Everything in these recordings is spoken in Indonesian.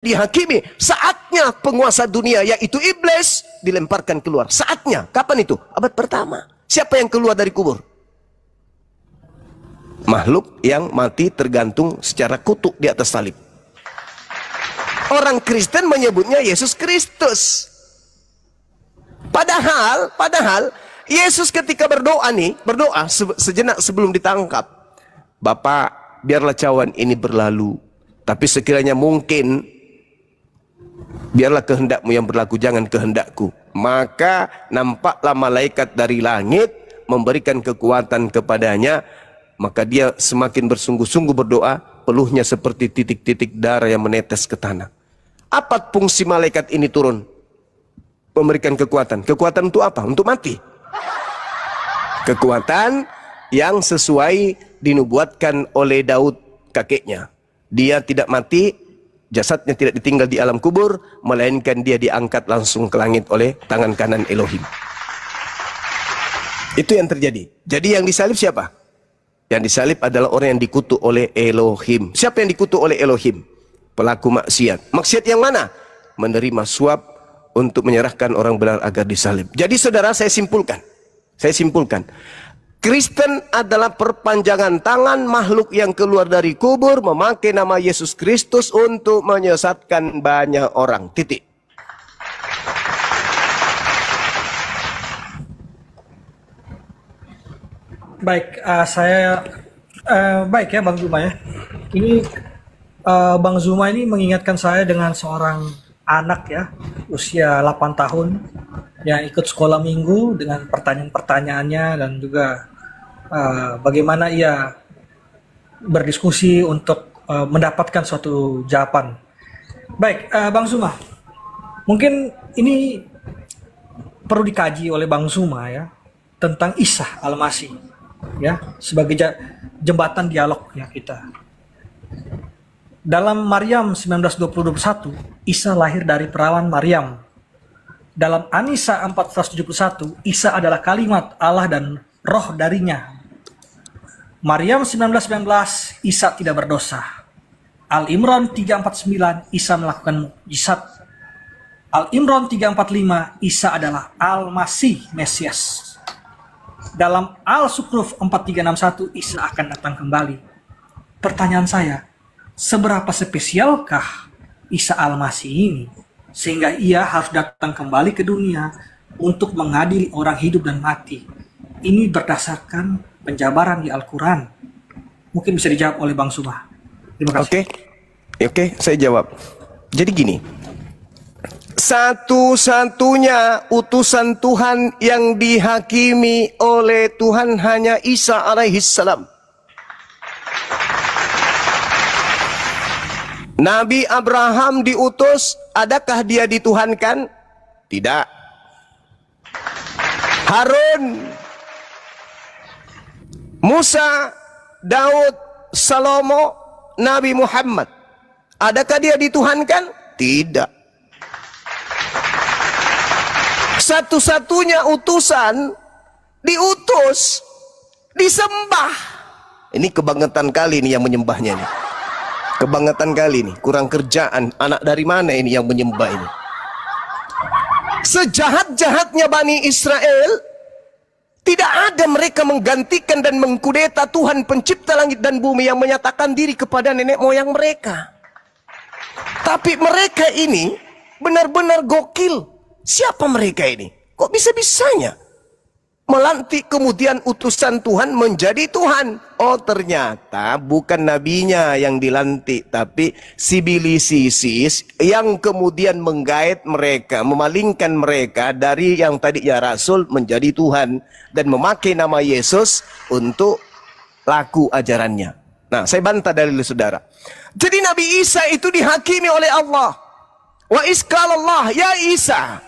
dihakimi. Saatnya penguasa dunia yaitu iblis dilemparkan keluar. Saatnya. Kapan itu? Abad pertama. Siapa yang keluar dari kubur? Makhluk yang mati tergantung secara kutuk di atas salib. Orang Kristen menyebutnya Yesus Kristus. Padahal Yesus ketika berdoa sejenak sebelum ditangkap. Bapak, biarlah cawan ini berlalu. Tapi sekiranya mungkin, biarlah kehendakmu yang berlaku, jangan kehendakku. Maka nampaklah malaikat dari langit memberikan kekuatan kepadanya. Maka dia semakin bersungguh-sungguh berdoa, peluhnya seperti titik-titik darah yang menetes ke tanah. Apa fungsi malaikat ini turun? Memberikan kekuatan. Kekuatan untuk apa? Untuk mati. Kekuatan yang sesuai dinubuatkan oleh Daud kakeknya. Dia tidak mati, jasadnya tidak ditinggal di alam kubur, melainkan dia diangkat langsung ke langit oleh tangan kanan Elohim. Itu yang terjadi. Jadi yang disalib siapa? Yang disalib adalah orang yang dikutuk oleh Elohim. Siapa yang dikutuk oleh Elohim? Pelaku maksiat. Maksiat yang mana? Menerima suap untuk menyerahkan orang benar agar disalib. Jadi saudara, saya simpulkan. Kristen adalah perpanjangan tangan makhluk yang keluar dari kubur memakai nama Yesus Kristus untuk menyesatkan banyak orang. Titik. Baik, baik ya Bang Zuma ya. Ini Bang Zuma ini mengingatkan saya dengan seorang anak ya, usia 8 tahun yang ikut sekolah minggu dengan pertanyaan-pertanyaannya dan juga bagaimana ia berdiskusi untuk mendapatkan suatu jawaban. Baik, Bang Zuma, mungkin ini perlu dikaji oleh Bang Zuma ya tentang Isa Al-Masih ya sebagai jembatan dialognya kita. Dalam Maryam 19:21, Isa lahir dari perawan Maryam. Dalam An-Nisa 14:71, Isa adalah kalimat Allah dan roh darinya. Maryam 19:19, Isa tidak berdosa. Al-Imran 3:49, Isa melakukan mukjizat. Al-Imran 3:45, Isa adalah Al-Masih Mesias. Dalam Al-Sukruf 4361, Isa akan datang kembali. Pertanyaan saya, seberapa spesialkah Isa Al-Masih ini sehingga ia harus datang kembali ke dunia untuk mengadili orang hidup dan mati? Ini berdasarkan penjabaran di Al-Quran. Mungkin bisa dijawab oleh Bang Zuma. Terima kasih. Oke, saya jawab. Jadi gini, satu-satunya utusan Tuhan yang dihakimi oleh Tuhan hanya Isa alaihissalam. Nabi Abraham diutus, adakah dia dituhankan? Tidak. Harun, Musa, Daud, Salomo, Nabi Muhammad, adakah dia dituhankan? Tidak. Satu-satunya utusan diutus, disembah. Ini kebangetan kali ini yang menyembahnya nih. Kebangetan kali ini, kurang kerjaan. Anak dari mana ini yang menyembah ini? Sejahat-jahatnya Bani Israel, tidak ada mereka menggantikan dan mengkudeta Tuhan pencipta langit dan bumi yang menyatakan diri kepada nenek moyang mereka. Tapi mereka ini benar-benar gokil. Siapa mereka ini? Kok bisa-bisanya melantik kemudian utusan Tuhan menjadi Tuhan? Oh, ternyata bukan nabinya yang dilantik, tapi sibilisis yang kemudian menggait mereka, memalingkan mereka dari yang tadinya Rasul menjadi Tuhan dan memakai nama Yesus untuk laku ajarannya. Nah, saya bantah dalil saudara. Jadi Nabi Isa itu dihakimi oleh Allah. Wa iskalallah ya Isa,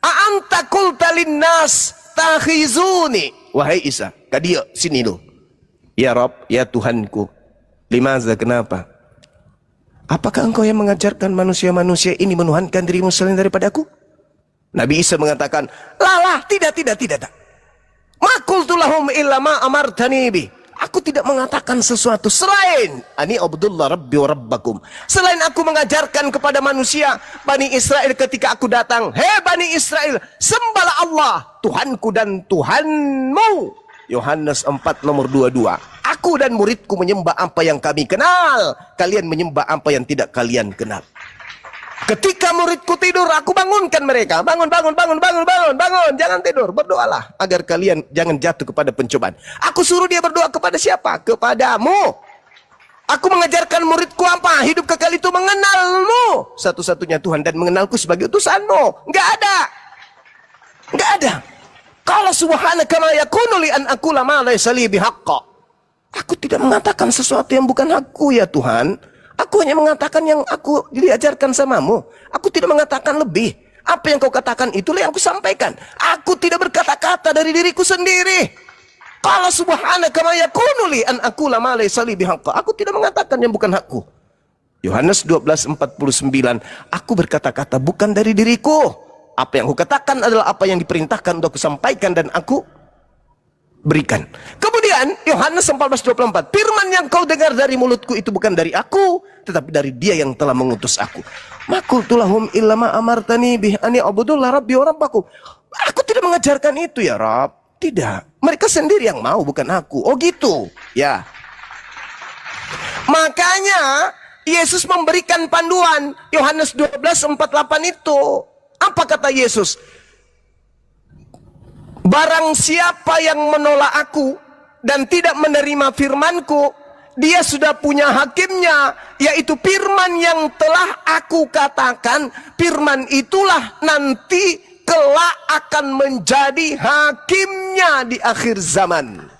a'anta qulta linnas takhizuni. Wahai Isa, kadia sini lu. Ya Rob, ya Tuhanku. Limaza, kenapa? Apakah engkau yang mengajarkan manusia-manusia ini menuhankan dirimu selain daripada aku? Nabi Isa mengatakan, tidak. Ma qultu lahum illa ma amartani bi. Aku tidak mengatakan sesuatu selain ani Abdullah Rabbi wa Rabbakum. Selain aku mengajarkan kepada manusia Bani Israel ketika aku datang, hei Bani Israel, sembahlah Allah Tuhanku dan Tuhanmu. Yohanes 4 nomor 22. Aku dan muridku menyembah apa yang kami kenal, kalian menyembah apa yang tidak kalian kenal. Ketika muridku tidur, aku bangunkan mereka. Bangun, bangun, bangun, bangun, bangun, bangun. Jangan tidur, berdoalah agar kalian jangan jatuh kepada pencobaan. Aku suruh dia berdoa kepada siapa? Kepadamu. Aku mengajarkan muridku apa? Hidup kekal itu mengenalmu, satu-satunya Tuhan, dan mengenalku sebagai utusanmu. Enggak ada. Enggak ada. Kalau subhanaka ma yakunu li an aqula ma laysa li bihaqqa. Aku tidak mengatakan sesuatu yang bukan hakku ya Tuhan. Aku hanya mengatakan yang aku diajarkan samamu. Aku tidak mengatakan lebih. Apa yang kau katakan itulah yang aku sampaikan. Aku tidak berkata-kata dari diriku sendiri. Qala subhanaka ma yakunu li an aqula ma laysa li bihaqqa. Aku tidak mengatakan yang bukan hakku. Yohanes 12:49. Aku berkata-kata bukan dari diriku. Apa yang aku katakan adalah apa yang diperintahkan untuk aku sampaikan dan aku berikan. Kemudian Yohanes 14:24, firman yang kau dengar dari mulutku itu bukan dari aku, tetapi dari dia yang telah mengutus aku. Maqultu lahum illa ma amartani bih ani abudullah rabbi wa rabbakum. Aku tidak mengajarkan itu ya Rabb. Tidak. Mereka sendiri yang mau, bukan aku. Oh gitu. Ya. Makanya Yesus memberikan panduan Yohanes 12:48 itu. Apa kata Yesus? Barang siapa yang menolak aku dan tidak menerima firmanku, dia sudah punya hakimnya, yaitu firman yang telah aku katakan. Firman itulah nanti kelak akan menjadi hakimnya di akhir zaman.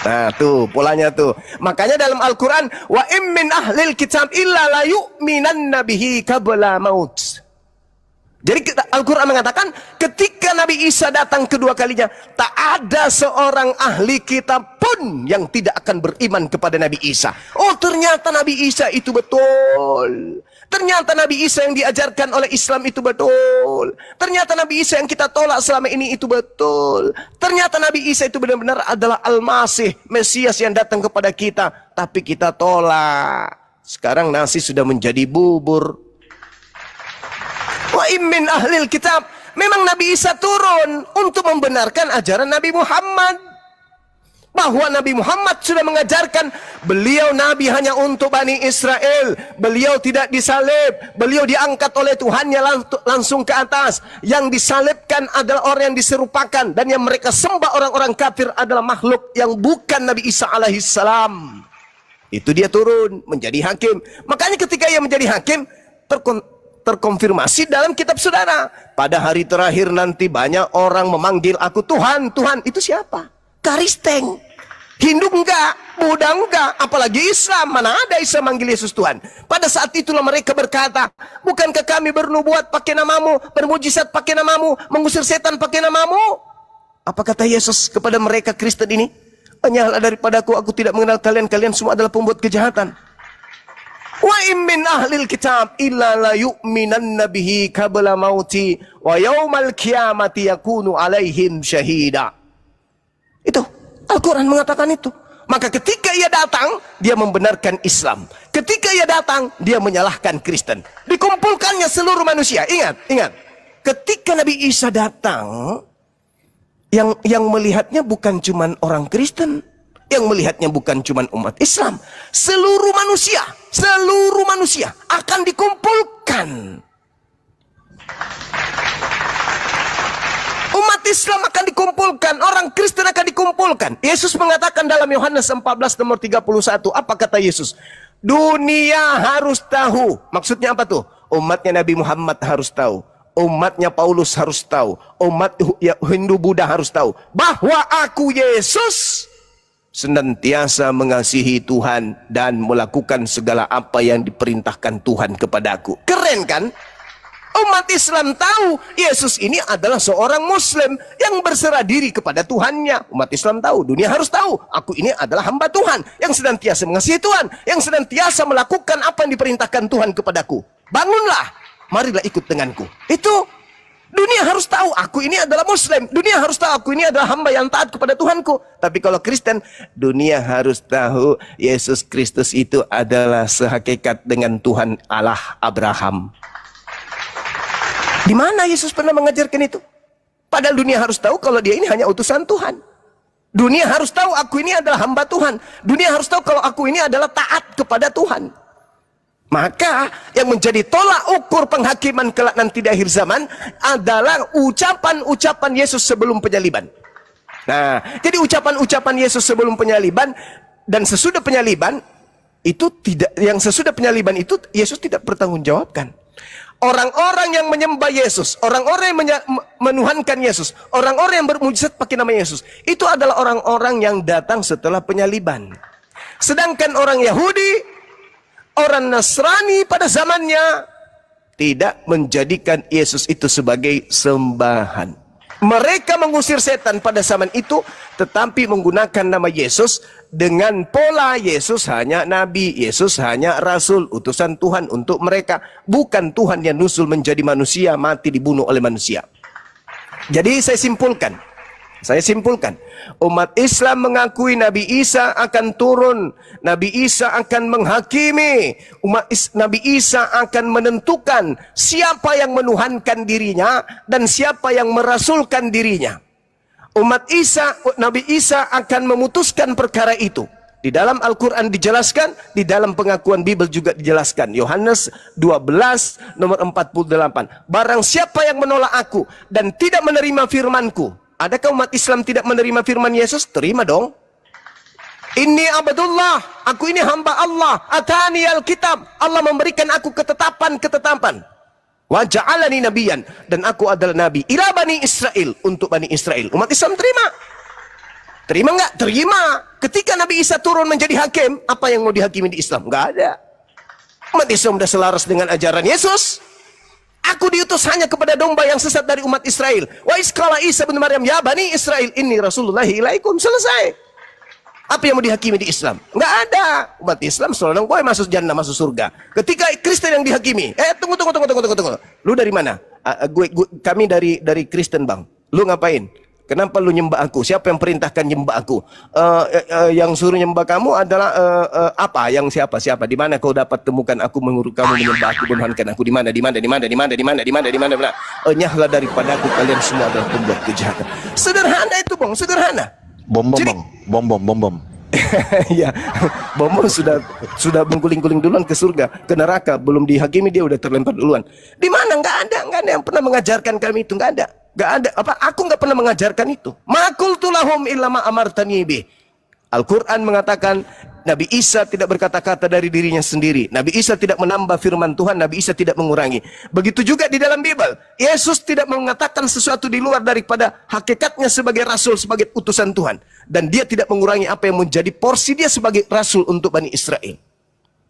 Nah tuh polanya tuh. Makanya dalam Al-Quran, wa im min ahlil kitab illa la yu'minanna bihi qabla maut. Jadi Al-Quran mengatakan ketika Nabi Isa datang kedua kalinya, tak ada seorang ahli kitab pun yang tidak akan beriman kepada Nabi Isa. Oh ternyata Nabi Isa itu betul. Ternyata Nabi Isa yang diajarkan oleh Islam itu betul. Ternyata Nabi Isa yang kita tolak selama ini itu betul. Ternyata Nabi Isa itu benar-benar adalah Al-Masih, Mesias yang datang kepada kita. Tapi kita tolak. Sekarang nasi sudah menjadi bubur. Wa immin ahlil kitab. Memang Nabi Isa turun untuk membenarkan ajaran Nabi Muhammad. Bahwa Nabi Muhammad sudah mengajarkan beliau Nabi hanya untuk Bani Israel. Beliau tidak disalib. Beliau diangkat oleh Tuhannya langsung ke atas. Yang disalibkan adalah orang yang diserupakan. Dan yang mereka sembah orang-orang kafir adalah makhluk yang bukan Nabi Isa alaihissalam. Itu dia turun menjadi hakim. Makanya ketika ia menjadi hakim, terkonfirmasi dalam kitab saudara. Pada hari terakhir nanti banyak orang memanggil aku Tuhan, Tuhan. Itu siapa? Karisteng. Hindu enggak, Buddha enggak, apalagi Islam. Mana ada Islam manggil Yesus Tuhan? Pada saat itulah mereka berkata, bukankah kami bernubuat pakai namamu, bermujizat pakai namamu, mengusir setan pakai namamu? Apa kata Yesus kepada mereka Kristen ini? Hanyalah daripadaku, aku tidak mengenal kalian, kalian semua adalah pembuat kejahatan. Wa immin ahlil kitab illa la yu'minanna bihi qabla mauti wa yaumal qiyamati yakunu alaihim syahida. Itu Al-Quran mengatakan itu. Maka ketika ia datang, dia membenarkan Islam. Ketika ia datang, dia menyalahkan Kristen. Dikumpulkannya seluruh manusia. Ingat, ingat. Ketika Nabi Isa datang, yang melihatnya bukan cuma orang Kristen, yang melihatnya bukan cuma umat Islam, seluruh manusia akan dikumpulkan. Umat Islam akan dikumpulkan, orang Kristen akan dikumpulkan. Yesus mengatakan dalam Yohanes 14 nomor 31, apa kata Yesus? Dunia harus tahu. Maksudnya apa tuh? Umatnya Nabi Muhammad harus tahu. Umatnya Paulus harus tahu. Umat Hindu Buddha harus tahu. Bahwa aku Yesus senantiasa mengasihi Tuhan dan melakukan segala apa yang diperintahkan Tuhan kepadaku. Keren kan? Umat Islam tahu Yesus ini adalah seorang Muslim yang berserah diri kepada Tuhannya. Umat Islam tahu, dunia harus tahu, aku ini adalah hamba Tuhan yang senantiasa mengasihi Tuhan, yang senantiasa melakukan apa yang diperintahkan Tuhan kepadaku. Bangunlah, marilah ikut denganku. Itu Dunia harus tahu aku ini adalah Muslim. Dunia harus tahu aku ini adalah hamba yang taat kepada Tuhanku. Tapi kalau Kristen, dunia harus tahu Yesus Kristus itu adalah sehakikat dengan Tuhan Allah Abraham. Di mana Yesus pernah mengajarkan itu? Padahal dunia harus tahu kalau dia ini hanya utusan Tuhan. Dunia harus tahu aku ini adalah hamba Tuhan. Dunia harus tahu kalau aku ini adalah taat kepada Tuhan. Maka yang menjadi tolak ukur penghakiman kelak nanti di akhir zaman adalah ucapan-ucapan Yesus sebelum penyaliban. Nah, jadi ucapan-ucapan Yesus sebelum penyaliban dan sesudah penyaliban itu tidak, yang sesudah penyaliban itu Yesus tidak bertanggungjawabkan. Orang-orang yang menyembah Yesus, orang-orang yang menuhankan Yesus, orang-orang yang bermujizat pakai nama Yesus, itu adalah orang-orang yang datang setelah penyaliban. Sedangkan orang Yahudi, orang Nasrani pada zamannya tidak menjadikan Yesus itu sebagai sembahan. Mereka mengusir setan pada zaman itu, tetapi menggunakan nama Yesus dengan pola Yesus hanya nabi, Yesus hanya rasul, utusan Tuhan untuk mereka. Bukan Tuhan yang nusul menjadi manusia, mati dibunuh oleh manusia. Jadi saya simpulkan, umat Islam mengakui Nabi Isa akan turun, Nabi Isa akan menghakimi, Nabi Isa akan menentukan siapa yang menuhankan dirinya dan siapa yang merasulkan dirinya. Nabi Isa akan memutuskan perkara itu. Di dalam Al-Quran dijelaskan, di dalam pengakuan Bible juga dijelaskan. Yohanes 12 nomor 48. Barang siapa yang menolak aku dan tidak menerima firmanku. Adakah umat Islam tidak menerima firman Yesus? Terima dong. Inni abdullah, aku ini hamba Allah. Atani alkitab, Allah memberikan aku ketetapan. Wa ja'alani nabiyan, dan aku adalah nabi. Ila Bani Israel, untuk Bani Israel. Umat Islam terima. Terima enggak? Terima. Ketika Nabi Isa turun menjadi hakim, apa yang mau dihakimi di Islam? Enggak ada. Umat Islam sudah selaras dengan ajaran Yesus. Aku diutus hanya kepada domba yang sesat dari umat Israel. Wa isqala Isa bin Maryam, ya Bani Israel, inni Rasulullahi ilaikum. Selesai. Apa yang mau dihakimi di Islam? Nggak ada. Umat Islam selalu gue masuk jannah, masuk surga. Ketika Kristen yang dihakimi, tunggu. Lu dari mana? Kami dari Kristen, bang. Lu ngapain? Kenapa lu nyembah aku? Siapa yang perintahkan nyembah aku? Yang suruh nyembah kamu adalah apa? Yang siapa? Di mana kau dapat temukan aku menyuruh kamu menyembah aku, menuhankan aku? Di mana? Nyahlah daripada aku, kalian semua adalah pembuat kejahatan. Sederhana itu, bang, sederhana. Bom. Ya, bom sudah mengguling-guling duluan ke surga, ke neraka, belum dihakimi dia udah terlempar duluan. Di mana? Nggak ada yang pernah mengajarkan kami itu, nggak ada. Aku nggak pernah mengajarkan itu. Ma qultu lahum illa ma amartani bih. Al-Quran mengatakan Nabi Isa tidak berkata-kata dari dirinya sendiri. Nabi Isa tidak menambah firman Tuhan. Nabi Isa tidak mengurangi. Begitu juga di dalam Bible. Yesus tidak mengatakan sesuatu di luar daripada hakikatnya sebagai rasul, sebagai utusan Tuhan. Dan dia tidak mengurangi apa yang menjadi porsi dia sebagai rasul untuk Bani Israel.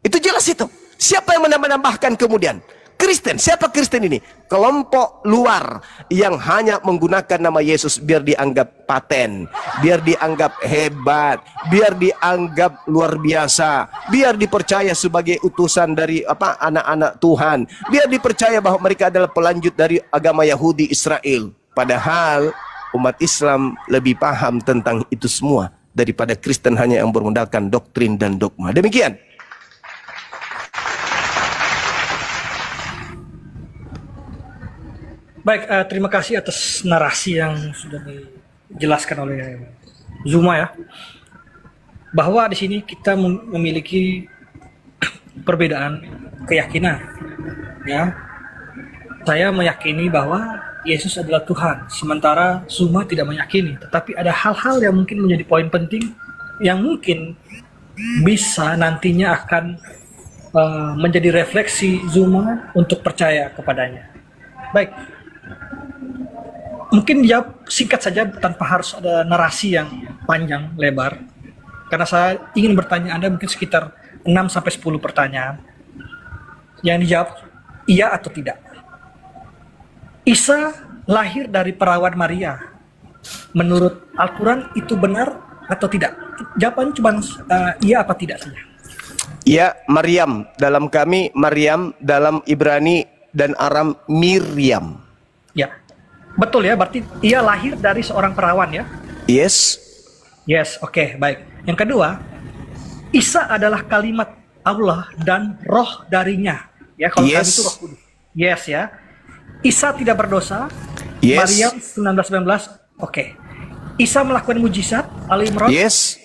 Itu jelas itu. Siapa yang menambah-nambahkan kemudian? Kristen. Siapa Kristen ini? Kelompok luar yang hanya menggunakan nama Yesus biar dianggap paten, biar dianggap hebat, biar dianggap luar biasa, biar dipercaya sebagai utusan dari anak-anak Tuhan, biar dipercaya bahwa mereka adalah pelanjut dari agama Yahudi Israel. Padahal umat Islam lebih paham tentang itu semua daripada Kristen hanya yang bermodalkan doktrin dan dogma. Demikian. Baik, terima kasih atas narasi yang sudah dijelaskan oleh Zuma ya. Bahwa di sini kita memiliki perbedaan keyakinan. Ya. Saya meyakini bahwa Yesus adalah Tuhan, sementara Zuma tidak meyakini. Tetapi ada hal-hal yang mungkin menjadi poin penting yang mungkin bisa nantinya akan menjadi refleksi Zuma untuk percaya kepadanya. Baik. Mungkin jawab singkat saja tanpa harus ada narasi yang panjang lebar. Karena saya ingin bertanya Anda mungkin sekitar 6-10 pertanyaan. Yang dijawab iya atau tidak. Isa lahir dari perawan Maria. Menurut Al-Quran itu benar atau tidak? Jawabannya cuma iya apa tidak saja. Ya, Maryam. Dalam kami Maryam, dalam Ibrani dan Aram Miriam. Ya. Betul ya, berarti ia lahir dari seorang perawan ya? Yes. Yes, oke, baik. Yang kedua, Isa adalah kalimat Allah dan roh darinya. Ya, kalau kami Yes. itu roh kudus. Yes ya. Isa tidak berdosa. Yes. Maryam 19:19. Oke. Isa melakukan mujizat. Al-Imran. Yes.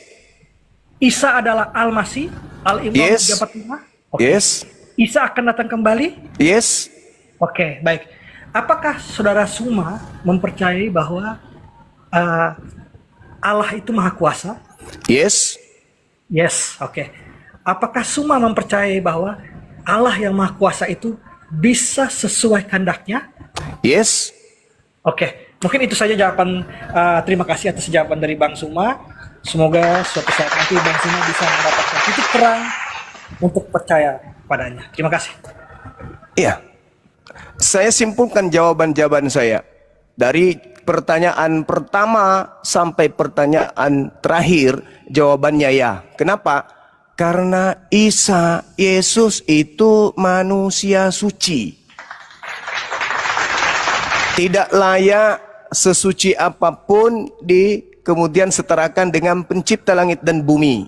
Isa adalah Al-Masih. Al-Imran Yes. 3:45. Oke. Yes. Isa akan datang kembali. Yes. Oke, baik. Apakah saudara Suma mempercayai bahwa Allah itu Maha Kuasa? Yes. Yes, oke. Apakah Suma mempercayai bahwa Allah yang Maha Kuasa itu bisa sesuai kehendaknya? Yes. Oke, mungkin itu saja jawaban. Terima kasih atas jawaban dari Bang Suma. Semoga suatu saat nanti Bang Suma bisa mendapatkan titik terang untuk percaya padanya. Terima kasih. Iya. Saya simpulkan jawaban-jawaban saya dari pertanyaan pertama sampai pertanyaan terakhir, jawabannya ya. Kenapa? Karena Isa, Yesus itu manusia suci. Tidak layak sesuci apapun kemudian setarakan dengan pencipta langit dan bumi.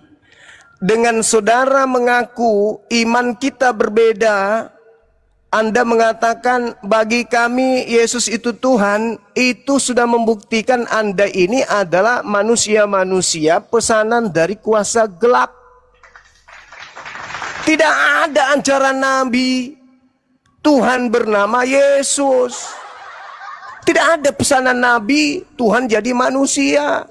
Dengan saudara mengaku iman kita berbeda, Anda mengatakan bagi kami Yesus itu Tuhan, itu sudah membuktikan Anda ini adalah manusia-manusia pesanan dari kuasa gelap. Tidak ada ajaran Nabi Tuhan bernama Yesus. Tidak ada pesanan Nabi Tuhan jadi manusia.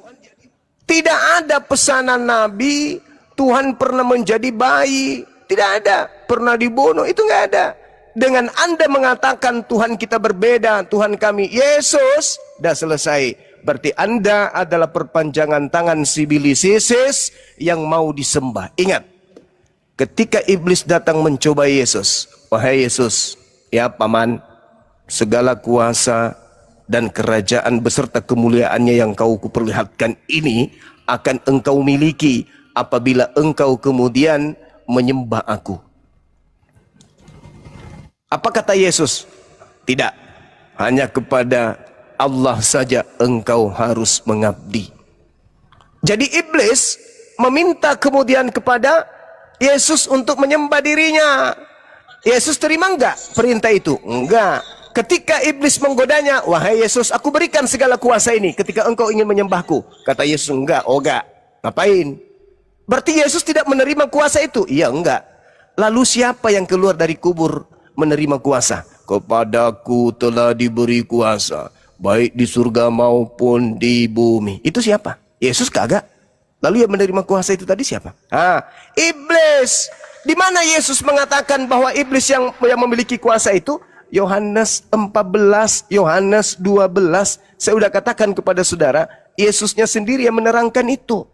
Tidak ada pesanan Nabi Tuhan pernah menjadi bayi. Tidak ada. Pernah dibunuh. Itu nggak ada. Dengan Anda mengatakan Tuhan kita berbeda, Tuhan kami Yesus, dah selesai. Berarti Anda adalah perpanjangan tangan sibilisis yang mau disembah. Ingat, ketika iblis datang mencoba Yesus, wahai Yesus, ya paman, segala kuasa dan kerajaan beserta kemuliaannya yang kau kuperlihatkan ini akan engkau miliki apabila engkau kemudian menyembah aku. Apa kata Yesus? Tidak, hanya kepada Allah saja engkau harus mengabdi. Jadi iblis meminta kemudian kepada Yesus untuk menyembah dirinya. Yesus terima enggak perintah itu? Enggak. Ketika iblis menggodanya, wahai Yesus, aku berikan segala kuasa ini ketika engkau ingin menyembahku. Kata Yesus, enggak, oh enggak. Ngapain? Berarti Yesus tidak menerima kuasa itu? Iya, enggak. Lalu siapa yang keluar dari kubur menerima kuasa? Kepadaku telah diberi kuasa, baik di surga maupun di bumi. Itu siapa? Yesus kagak. Lalu yang menerima kuasa itu tadi siapa? Iblis. Di mana Yesus mengatakan bahwa iblis yang memiliki kuasa itu? Yohanes 14, Yohanes 12. Saya sudah katakan kepada saudara, Yesusnya sendiri yang menerangkan itu.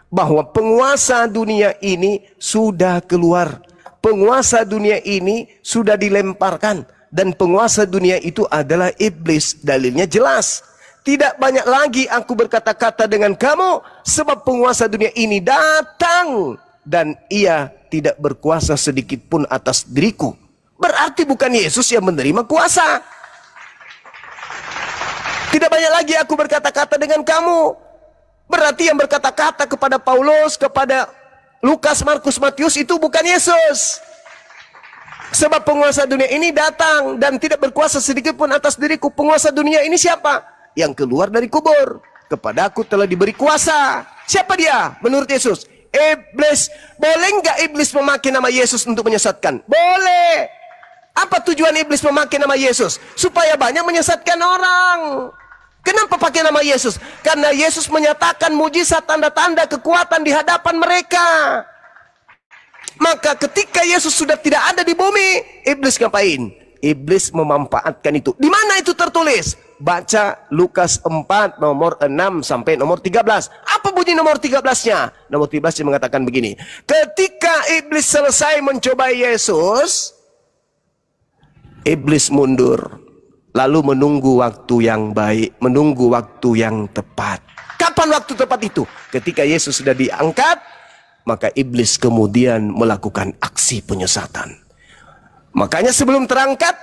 Bahwa penguasa dunia ini sudah keluar. Penguasa dunia ini sudah dilemparkan. Dan penguasa dunia itu adalah iblis. Dalilnya jelas. Tidak banyak lagi aku berkata-kata dengan kamu, sebab penguasa dunia ini datang dan ia tidak berkuasa sedikit pun atas diriku. Berarti bukan Yesus yang menerima kuasa. Tidak banyak lagi aku berkata-kata dengan kamu. Berarti yang berkata-kata kepada Paulus, kepada Lukas, Markus, Matius itu bukan Yesus. Sebab penguasa dunia ini datang dan tidak berkuasa sedikit pun atas diriku. Penguasa dunia ini siapa? Yang keluar dari kubur. Kepada aku telah diberi kuasa. Siapa dia? Menurut Yesus, iblis. Boleh nggak iblis memakai nama Yesus untuk menyesatkan? Boleh. Apa tujuan iblis memakai nama Yesus? Supaya banyak menyesatkan orang. Kenapa pakai nama Yesus? Karena Yesus menyatakan mujizat, tanda-tanda, kekuatan di hadapan mereka. Maka ketika Yesus sudah tidak ada di bumi, iblis ngapain? Iblis memanfaatkan itu. Di mana itu tertulis? Baca Lukas 4 nomor 6 sampai nomor 13. Apa bunyi nomor 13-nya? Nomor 13 yang mengatakan begini. Ketika iblis selesai mencoba Yesus, iblis mundur. Lalu menunggu waktu yang baik, menunggu waktu yang tepat. Kapan waktu tepat itu? Ketika Yesus sudah diangkat, maka iblis kemudian melakukan aksi penyesatan. Makanya sebelum terangkat,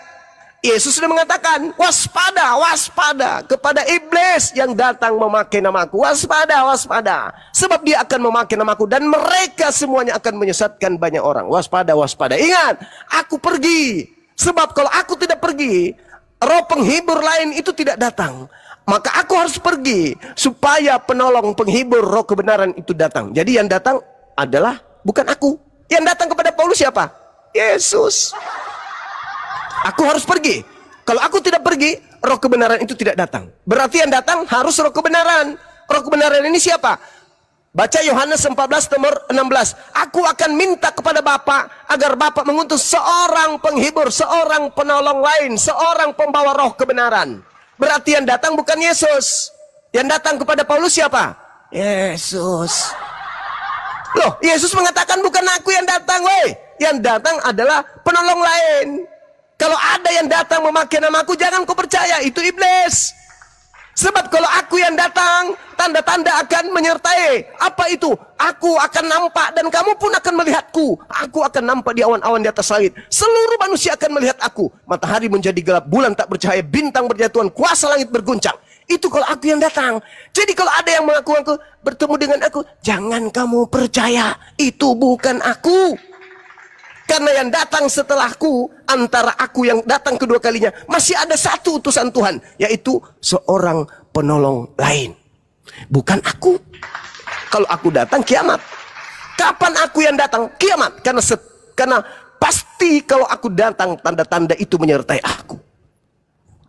Yesus sudah mengatakan, waspada, waspada kepada iblis yang datang memakai namaku. Waspada, waspada. Sebab dia akan memakai namaku dan mereka semuanya akan menyesatkan banyak orang. Waspada, waspada. Ingat, aku pergi. Sebab kalau aku tidak pergi, roh penghibur lain itu tidak datang. Maka aku harus pergi supaya penolong penghibur roh kebenaran itu datang. Jadi yang datang adalah bukan aku. Yang datang kepada Paulus siapa? Yesus. Aku harus pergi. Kalau aku tidak pergi, roh kebenaran itu tidak datang. Berarti yang datang harus roh kebenaran. Roh kebenaran ini siapa? Baca Yohanes 14 nomor 16. Aku akan minta kepada Bapa agar Bapa mengutus seorang penghibur, seorang penolong lain, seorang pembawa roh kebenaran. Berarti yang datang bukan Yesus. Yang datang kepada Paulus siapa? Yesus. Loh, Yesus mengatakan bukan aku yang datang, woi. Yang datang adalah penolong lain. Kalau ada yang datang memakai namaku, jangan kau percaya, itu iblis. Sebab kalau aku yang datang, tanda-tanda akan menyertai. Apa itu? Aku akan nampak dan kamu pun akan melihatku. Aku akan nampak di awan-awan di atas langit. Seluruh manusia akan melihat aku. Matahari menjadi gelap, bulan tak bercahaya, bintang berjatuhan, kuasa langit berguncang. Itu kalau aku yang datang. Jadi kalau ada yang mengaku-ngaku bertemu dengan aku, jangan kamu percaya, itu bukan aku. Karena yang datang setelahku, antara aku yang datang kedua kalinya, masih ada satu utusan Tuhan, yaitu seorang penolong lain. Bukan aku. Kalau aku datang, kiamat. Kapan aku yang datang? Kiamat. Karena pasti kalau aku datang, tanda-tanda itu menyertai aku.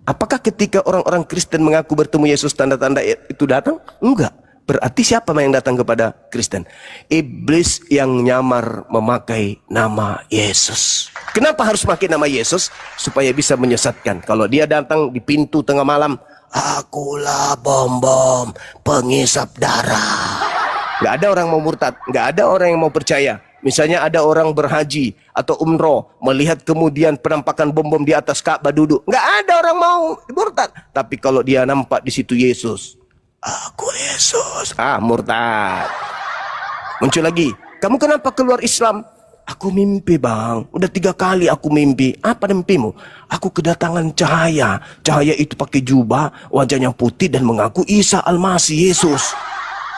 Apakah ketika orang-orang Kristen mengaku bertemu Yesus, tanda-tanda itu datang? Enggak. Berarti siapa yang datang kepada Kristen? Iblis yang nyamar memakai nama Yesus. Kenapa harus pakai nama Yesus? Supaya bisa menyesatkan. Kalau dia datang di pintu tengah malam, akulah bom-bom pengisap darah. Gak ada orang mau murtad, gak ada orang yang mau percaya. Misalnya ada orang berhaji atau umroh, melihat kemudian penampakan bom-bom di atas Ka'bah duduk. Gak ada orang mau murtad. Tapi kalau dia nampak di situ Yesus, aku Yesus, murtad. Muncul lagi, kamu kenapa keluar Islam? Aku mimpi bang, udah 3 kali aku mimpi. Apa mimpimu? Aku kedatangan cahaya. Cahaya itu pakai jubah, wajahnya putih dan mengaku Isa Al-Masih Yesus.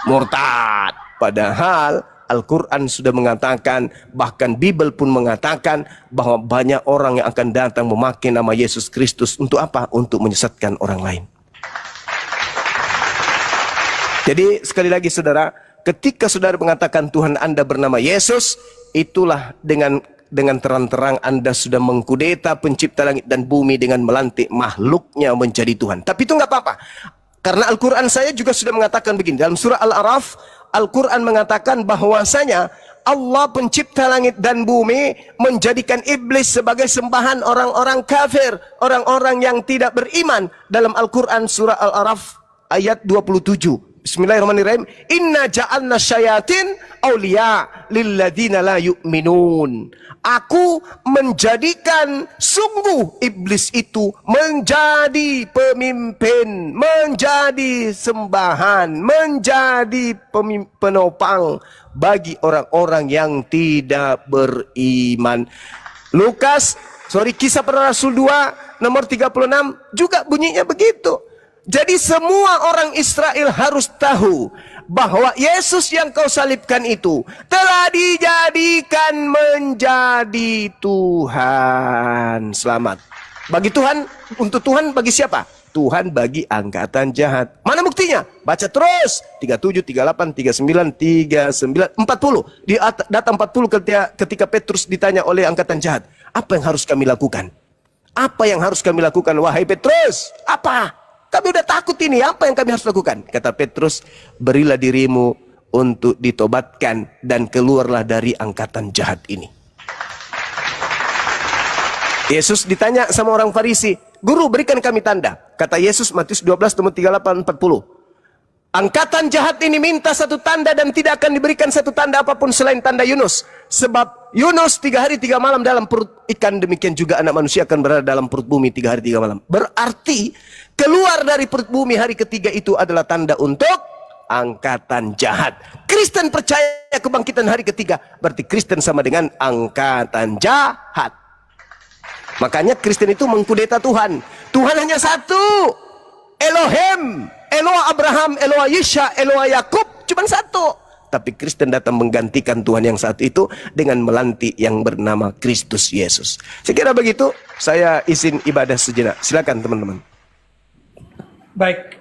Murtad. Padahal Al-Quran sudah mengatakan, bahkan Bible pun mengatakan bahwa banyak orang yang akan datang memakai nama Yesus Kristus. Untuk apa? Untuk menyesatkan orang lain. Jadi sekali lagi saudara, ketika saudara mengatakan Tuhan Anda bernama Yesus, itulah dengan terang-terang Anda sudah mengkudeta pencipta langit dan bumi dengan melantik makhluknya menjadi Tuhan. Tapi itu nggak apa-apa. Karena Al-Quran saya juga sudah mengatakan begini. Dalam surah Al-Araf, Al-Quran mengatakan bahwasanya Allah pencipta langit dan bumi menjadikan iblis sebagai sembahan orang-orang kafir, orang-orang yang tidak beriman. Dalam Al-Quran surah Al-Araf ayat 27. Bismillahirrahmanirrahim. Inna ja'alna syayatin awliya lilladina la yu'minun. Aku menjadikan sungguh iblis itu menjadi pemimpin, menjadi sembahan, menjadi penopang bagi orang-orang yang tidak beriman. Kisah Para Rasul 2 nomor 36 juga bunyinya begitu. Jadi semua orang Israel harus tahu bahwa Yesus yang kau salibkan itu telah dijadikan menjadi Tuhan. Selamat. Bagi Tuhan, untuk Tuhan bagi siapa? Tuhan bagi angkatan jahat. Mana buktinya? Baca terus. 37, 38, 39, 39, 40. Di data 40 ketika Petrus ditanya oleh angkatan jahat. Apa yang harus kami lakukan? Apa yang harus kami lakukan? Wahai Petrus, apa? Kami udah takut ini, apa yang kami harus lakukan? Kata Petrus, berilah dirimu untuk ditobatkan dan keluarlah dari angkatan jahat ini. Yesus ditanya sama orang Farisi, Guru berikan kami tanda. Kata Yesus, Matius 12, nomor 38, 40. Angkatan jahat ini minta satu tanda dan tidak akan diberikan satu tanda apapun selain tanda Yunus. Sebab Yunus 3 hari 3 malam dalam perut ikan, demikian juga anak manusia akan berada dalam perut bumi 3 hari 3 malam. Berarti keluar dari perut bumi hari ketiga itu adalah tanda untuk angkatan jahat. Kristen percaya kebangkitan hari ketiga, berarti Kristen sama dengan angkatan jahat. Makanya Kristen itu mengkudeta Tuhan. Tuhan hanya satu. Elohim, Eloah Abraham, Eloah Yisha, Eloah Yakub, cuma satu. Tapi Kristen datang menggantikan Tuhan yang satu itu dengan melantik yang bernama Kristus Yesus. Saya kira begitu. Saya izin ibadah sejenak. Silakan teman-teman. Baik,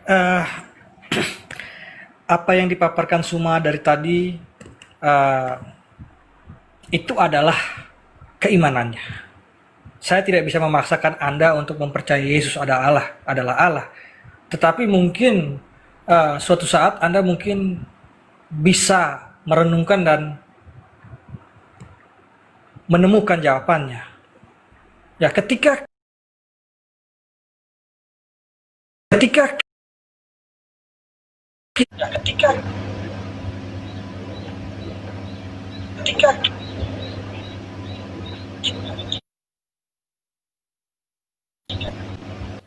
apa yang dipaparkan Suma dari tadi itu adalah keimanannya. Saya tidak bisa memaksakan Anda untuk mempercayai Yesus adalah Allah. Tetapi mungkin suatu saat Anda mungkin bisa merenungkan dan menemukan jawabannya. Ya, ketika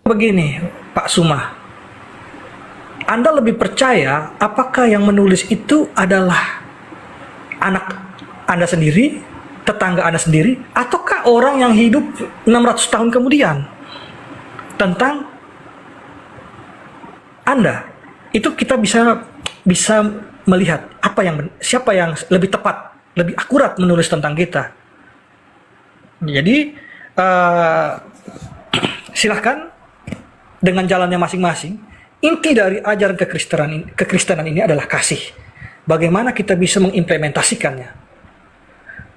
begini, Pak Suma, Anda lebih percaya apakah yang menulis itu adalah anak Anda sendiri, tetangga Anda sendiri, ataukah orang yang hidup 600 tahun kemudian? Tentang Anda, itu kita bisa melihat siapa yang lebih tepat, lebih akurat menulis tentang kita. Jadi silahkan dengan jalannya masing-masing. Inti dari ajaran kekristenan ini adalah kasih. Bagaimana kita bisa mengimplementasikannya?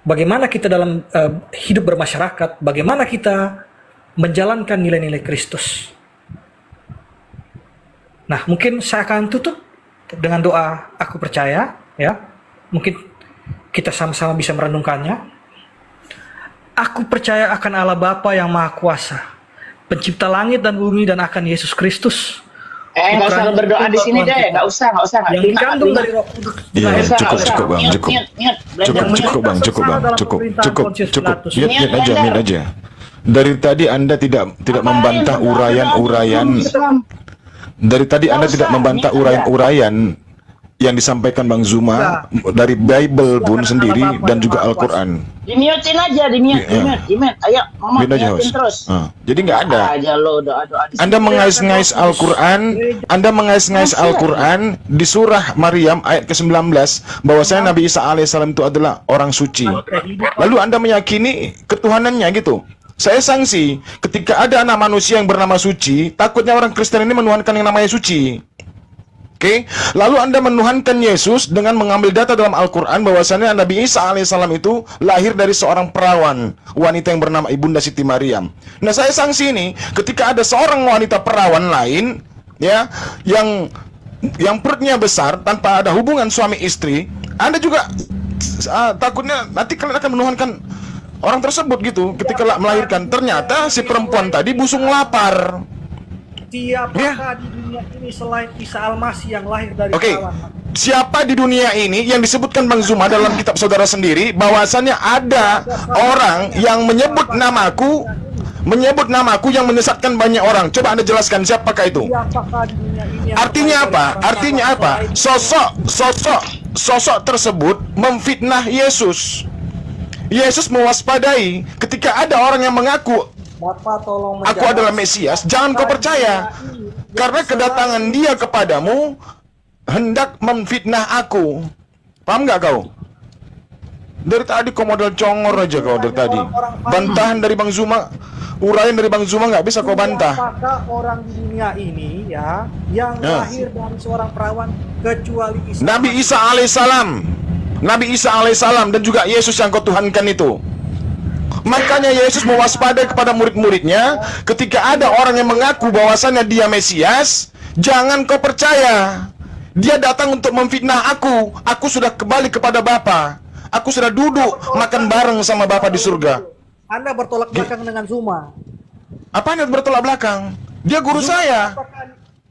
Bagaimana kita dalam hidup bermasyarakat? Bagaimana kita menjalankan nilai-nilai Kristus? Nah, mungkin saya akan tutup dengan doa aku percaya, ya. Mungkin kita sama-sama bisa merenungkannya. Aku percaya akan Allah Bapa yang Maha Kuasa, Pencipta langit dan bumi, dan akan Yesus Kristus. Nggak usah berdoa di sini deh, nggak usah. Yang dikandung dari Roh Kudus. Iya, cukup bang, cukup. Mute aja. Dari tadi Anda tidak membantah uraian-uraian. Dari tadi Anda tidak membantah uraian-uraian yang disampaikan Bang Zuma dari Bible pun sendiri dan juga Al-Quran. Dimute aja, dimute. Ayo, ngomong dimute terus. Jadi nggak ada. Aja lo doa Anda mengais-ngais Al-Quran, di surah Maryam ayat ke-19 bahwasanya Nabi Isa alaihissalam itu adalah orang suci. Lalu Anda meyakini ketuhanannya gitu. Saya sanksi ketika ada anak manusia yang bernama suci, takutnya orang Kristen ini menuhankan yang namanya suci. Oke, lalu Anda menuhankan Yesus dengan mengambil data dalam Al-Quran bahwasannya Nabi Isa alaihissalam itu lahir dari seorang perawan wanita yang bernama Ibunda Siti Maryam. Nah, saya sanksi ini ketika ada seorang wanita perawan lain, ya, yang perutnya besar tanpa ada hubungan suami istri, Anda juga takutnya nanti kalian akan menuhankan orang tersebut gitu ketika melahirkan. Ternyata si perempuan tadi busung lapar. Siapakah di dunia ini selain Isa Al-Masih yang lahir dari perawan? Siapa di dunia ini yang disebutkan Bang Zuma dalam kitab saudara sendiri bahwasannya ada orang yang menyebut namaku yang menyesatkan banyak orang? Coba Anda jelaskan siapakah itu? Artinya apa? Sosok tersebut memfitnah Yesus. Yesus mewaspadai ketika ada orang yang mengaku aku adalah Mesias, jangan kau percaya, karena kedatangan dia kepadamu hendak memfitnah aku. Paham nggak kau? Dari tadi kau modal congor aja kau dari tadi. Bantahan dari Bang Zuma, uraian dari Bang Zuma nggak bisa kau bantah. Apakah orang di dunia ini ya yang lahir dari seorang perawan kecuali Isa? Nabi Isa alaihissalam dan juga Yesus yang kau tuhankan itu. Makanya Yesus mewaspadai kepada murid-muridnya ketika ada orang yang mengaku bahwasannya dia Mesias, jangan kau percaya. Dia datang untuk memfitnah aku. Aku sudah kembali kepada Bapa. Aku sudah duduk makan bareng sama Bapa di surga. Anda bertolak belakang dengan Zuma. Apa yang bertolak belakang? Dia guru saya.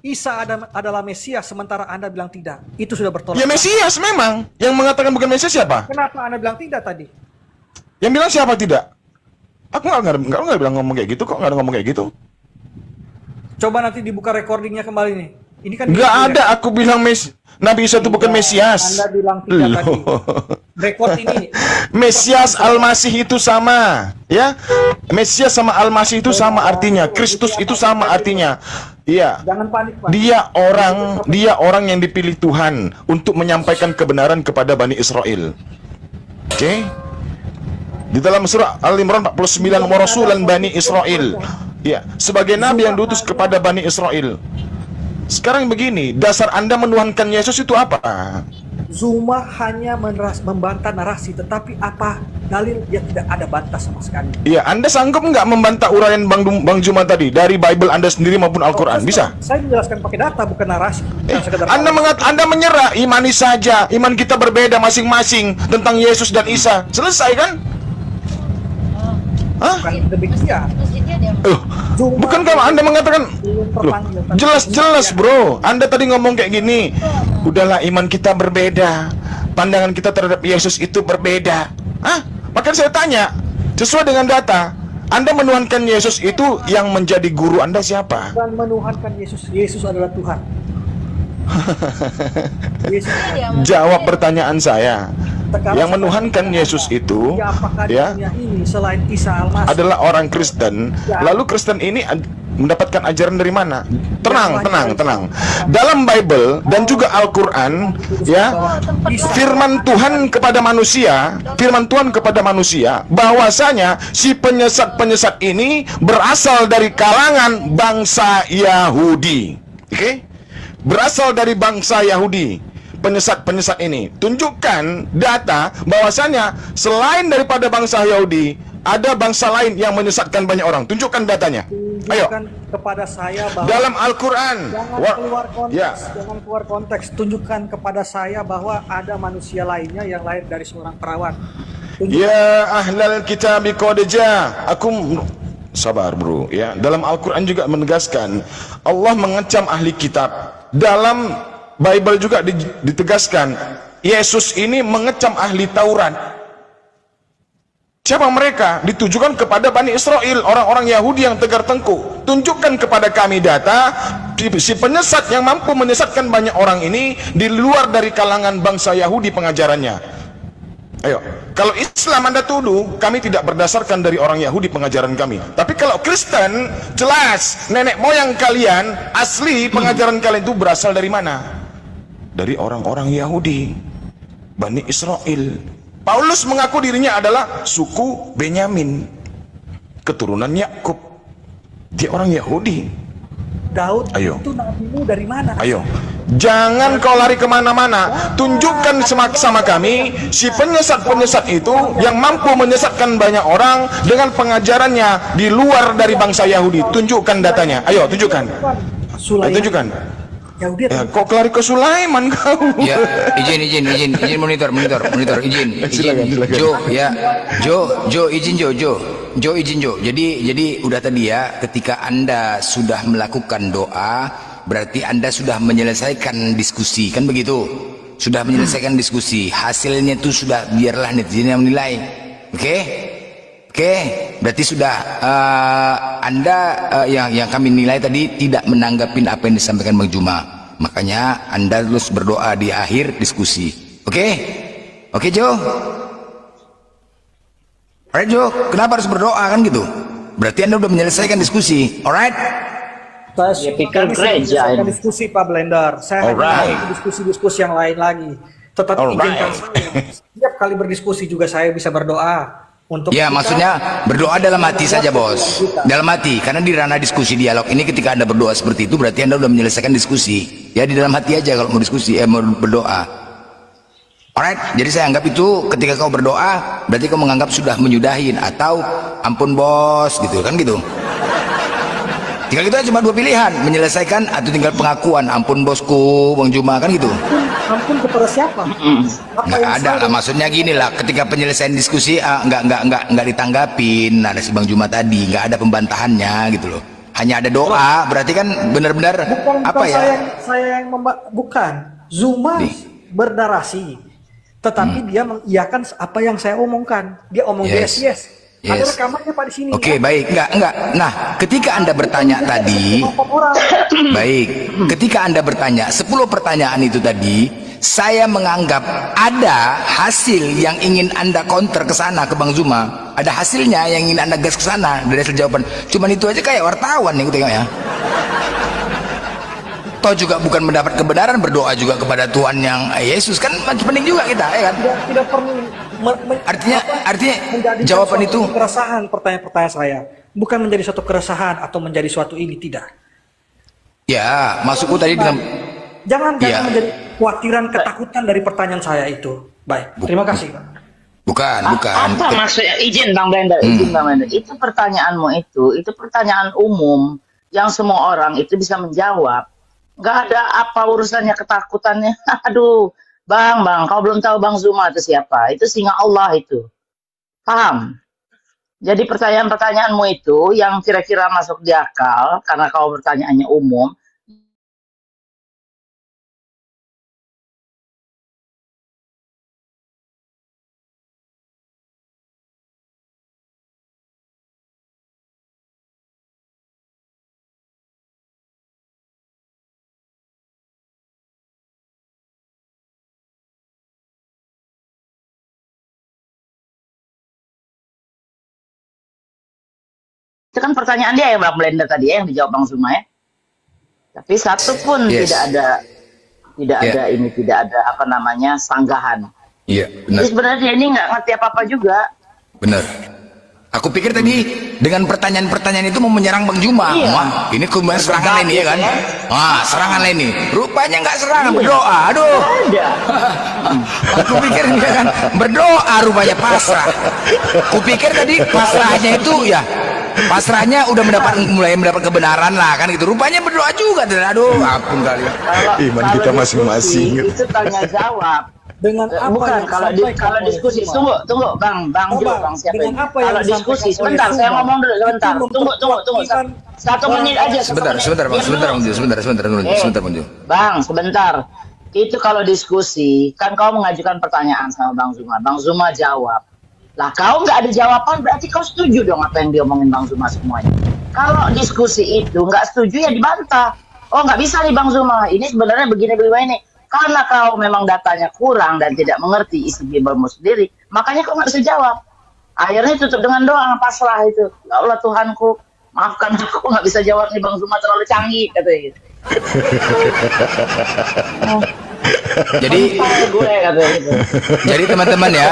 Isa adalah Mesias, sementara Anda bilang tidak. Itu sudah bertolak. Ya Mesias memang. Yang mengatakan bukan Mesias siapa? Kenapa Anda bilang tidak tadi? Yang bilang siapa tidak? Aku nggak bilang ngomong kayak gitu kok, nggak ada ngomong kayak gitu. Coba nanti dibuka recordingnya kembali nih. Ini kan Nggak ada aku bilang Nabi Isa itu bukan Mesias. Anda bilang tidak tadi. Rekod ini. Mesias Al-Masih itu sama, ya. Mesias sama Al-Masih itu sama artinya. Kristus itu sama artinya. Iya. Jangan panik, Pak. Dia orang yang dipilih Tuhan untuk menyampaikan kebenaran kepada Bani Israel. Oke? Di dalam surah Al-Imran 49, wa rasulan Bani Israel. Ya, sebagai nabi yang diutus kepada Bani Israel. Sekarang begini, dasar Anda menuhankan Yesus itu apa? Zuma hanya membantah narasi, tetapi apa dalil? Dia tidak ada bantah sama sekali. Iya, Anda sanggup nggak membantah uraian Bang Juma tadi dari Bible Anda sendiri maupun Al-Quran? Bisa? Saya menjelaskan pakai data, bukan narasi. Anda menyerah, imani saja, iman kita berbeda masing-masing tentang Yesus dan Isa. Selesai kan? Hah? Bukan demikian. Bukan kalau Anda mengatakan, jelas-jelas bro, Anda tadi ngomong kayak gini, udahlah iman kita berbeda, pandangan kita terhadap Yesus itu berbeda. Hah? Maka saya tanya, sesuai dengan data, Anda menuhankan Yesus itu yang menjadi guru Anda siapa? Bukan menuhankan Yesus, Yesus adalah Tuhan. Jawab pertanyaan saya. Yang menuhankan Yesus itu, ya, ini selain Isa Al-Masih adalah orang Kristen. Lalu Kristen ini mendapatkan ajaran dari mana? Tenang. Dalam Bible dan juga Al-Quran, ya, firman Tuhan kepada manusia, bahwasanya si penyesat ini berasal dari kalangan bangsa Yahudi. Oke? Berasal dari bangsa Yahudi. Penyesat ini, tunjukkan data bahwasanya selain daripada bangsa Yahudi, ada bangsa lain yang menyesatkan banyak orang. Tunjukkan datanya. Ayo. Kepada saya bahwa dalam Al-Quran, jangan keluar konteks. Tunjukkan kepada saya bahwa ada manusia lainnya yang lahir dari seorang perawan. Ya ahlal kitab qad sabar bro, ya. Dalam Al-Quran juga menegaskan Allah mengecam ahli kitab. Dalam Bible juga ditegaskan Yesus ini mengecam ahli Taurat. Siapa mereka? Ditujukan kepada Bani Israel, orang-orang Yahudi yang tegar tengkuk. Tunjukkan kepada kami data si penyesat yang mampu menyesatkan banyak orang ini di luar dari kalangan bangsa Yahudi pengajarannya. Ayo, kalau Islam Anda tuduh, kami tidak berdasarkan dari orang Yahudi pengajaran kami. Tapi kalau Kristen, jelas nenek moyang kalian asli pengajaran kalian itu berasal dari mana? Dari orang-orang Yahudi, Bani Israel. Paulus mengaku dirinya adalah suku Benyamin, keturunan Yakub. Dia orang Yahudi. Daud Ayo. Itu nabimu dari mana? Ayo, jangan kau lari kemana-mana. Tunjukkan sama kami si penyesat itu yang mampu menyesatkan banyak orang dengan pengajarannya di luar dari bangsa Yahudi. Tunjukkan datanya. Ayo, tunjukkan. Tunjukkan. Ya, kok lari ke Sulaiman kau? Ya, izin monitor, izin. Jo, izin Jo. Jadi udah tadi ya, ketika Anda sudah melakukan doa, berarti Anda sudah menyelesaikan diskusi, kan begitu? Sudah menyelesaikan diskusi. Hasilnya itu sudah, biarlah netizen yang menilai. Oke, berarti sudah Anda yang kami nilai tadi tidak menanggapin apa yang disampaikan Bang Juma. Makanya Anda terus berdoa di akhir diskusi. Oke Jo. Alright Jo, kenapa harus berdoa kan gitu? Berarti Anda udah menyelesaikan diskusi. Alright? Ya pikir gereja ini. Diskusi Pak Blender. Saya hanya diskusi-diskusi yang lain lagi. Tetapi izinkan saya setiap kali berdiskusi juga saya bisa berdoa. Ya, maksudnya berdoa dalam hati saja, Bos. Dalam hati, karena di ranah diskusi dialog ini ketika Anda berdoa seperti itu berarti Anda sudah menyelesaikan diskusi. Ya, di dalam hati aja kalau mau diskusi, mau berdoa. Alright, jadi saya anggap itu ketika kau berdoa berarti kau menganggap sudah menyudahin atau ampun bos gitu kan gitu. Tinggal kita cuma dua pilihan, menyelesaikan atau tinggal pengakuan, ampun bosku Bang Juma kan gitu. Ampun kepada siapa? Nggak ada lah, maksudnya gini lah, ketika penyelesaian diskusi nggak ditanggapin, ada si Bang Juma tadi nggak ada pembantahannya gitu loh, hanya ada doa, berarti kan benar-benar apa ya? Saya yang bukan Zuma bernarasi, tetapi dia mengiyakan apa yang saya omongkan. Dia omong yes. Ada Yes. rekamannya Pak di sini. Oke, ya. baik. Enggak. Nah, ketika Anda bertanya tadi, baik. Ketika Anda bertanya 10 pertanyaan itu tadi, saya menganggap ada hasil yang ingin Anda counter ke sana, ke Bang Zuma. Ada hasilnya yang ingin Anda gas ke sana dari hasil jawaban. Cuman itu aja kayak wartawan nih, tengok ya. Toh juga bukan mendapat kebenaran, berdoa juga kepada Tuhan yang Yesus, kan penting juga kita, ya kan? Tidak perlu Artinya menjadikan jawaban suatu itu keresahan pertanyaan-pertanyaan saya. Bukan menjadi suatu keresahan atau menjadi suatu ini, tidak. ya, masukku tadi dengan Jangan Iya. menjadi khawatiran, ketakutan dari pertanyaan saya itu. Baik, terima kasih. bukan. Apa maksudnya? Izin Bang Blender, izin Bang Blender. Itu pertanyaanmu itu pertanyaan umum yang semua orang itu bisa menjawab. Nggak ada apa urusannya ketakutannya. Aduh, Bang, kau belum tahu Bang Zuma itu siapa? Itu singa Allah itu. Paham? Jadi pertanyaan-pertanyaanmu itu yang kira-kira masuk di akal karena kau pertanyaannya umum. Itu kan pertanyaan dia ya Bang Blender tadi ya, yang dijawab Bang Zuma ya. Tapi satu pun Yes. tidak ada apa namanya sanggahan. Iya, Jadi benar. sebenarnya dia ini nggak ngerti apa-apa juga. Benar. Aku pikir tadi dengan pertanyaan-pertanyaan itu mau menyerang Bang Zuma. Iya. Wah, ini kemudian serangan ini ya kan? Wah, serangan ini. Rupanya nggak serangan, berdoa. Aduh. Ada. Aku pikir dia kan berdoa, rupanya pasrah. Kupikir tadi pasrahnya itu ya, pasrahnya udah mulai mendapat kebenaran lah kan gitu. Rupanya berdoa juga. Dan aduh, ampun kali. Iman kita Kalau masing-masing. diskusi, itu tanya jawab. Dengan apa Bukan yang kalau disampaikan oleh diskusi. Zuma? Tunggu Bang Jo, Bang siapa dengan ini? apa yang Kalau diskusi disampaikan oleh sebentar, saya Zuma, ngomong dulu sebentar. itu Tunggu. Satu menit aja. Sebentar, Diam Bang. dulu. Sebentar, Bang Jo. Bang, sebentar. Itu kalau diskusi, kan kau mengajukan pertanyaan sama Bang Zuma. Bang Zuma jawab. Lah kau nggak ada jawaban, berarti kau setuju dong apa yang diomongin Bang Zuma semuanya. Kalau diskusi itu nggak setuju ya dibantah. Oh nggak bisa nih Bang Zuma, ini sebenarnya begini ini. Karena kau memang datanya kurang dan tidak mengerti isi Bibelmu sendiri, makanya kau nggak bisa jawab. Akhirnya tutup dengan doa pasrah itu. Ya Allah Tuhanku, maafkan aku nggak bisa jawab nih Bang Zuma terlalu canggih katanya gitu. Jadi gue katanya gitu. Jadi teman-teman ya,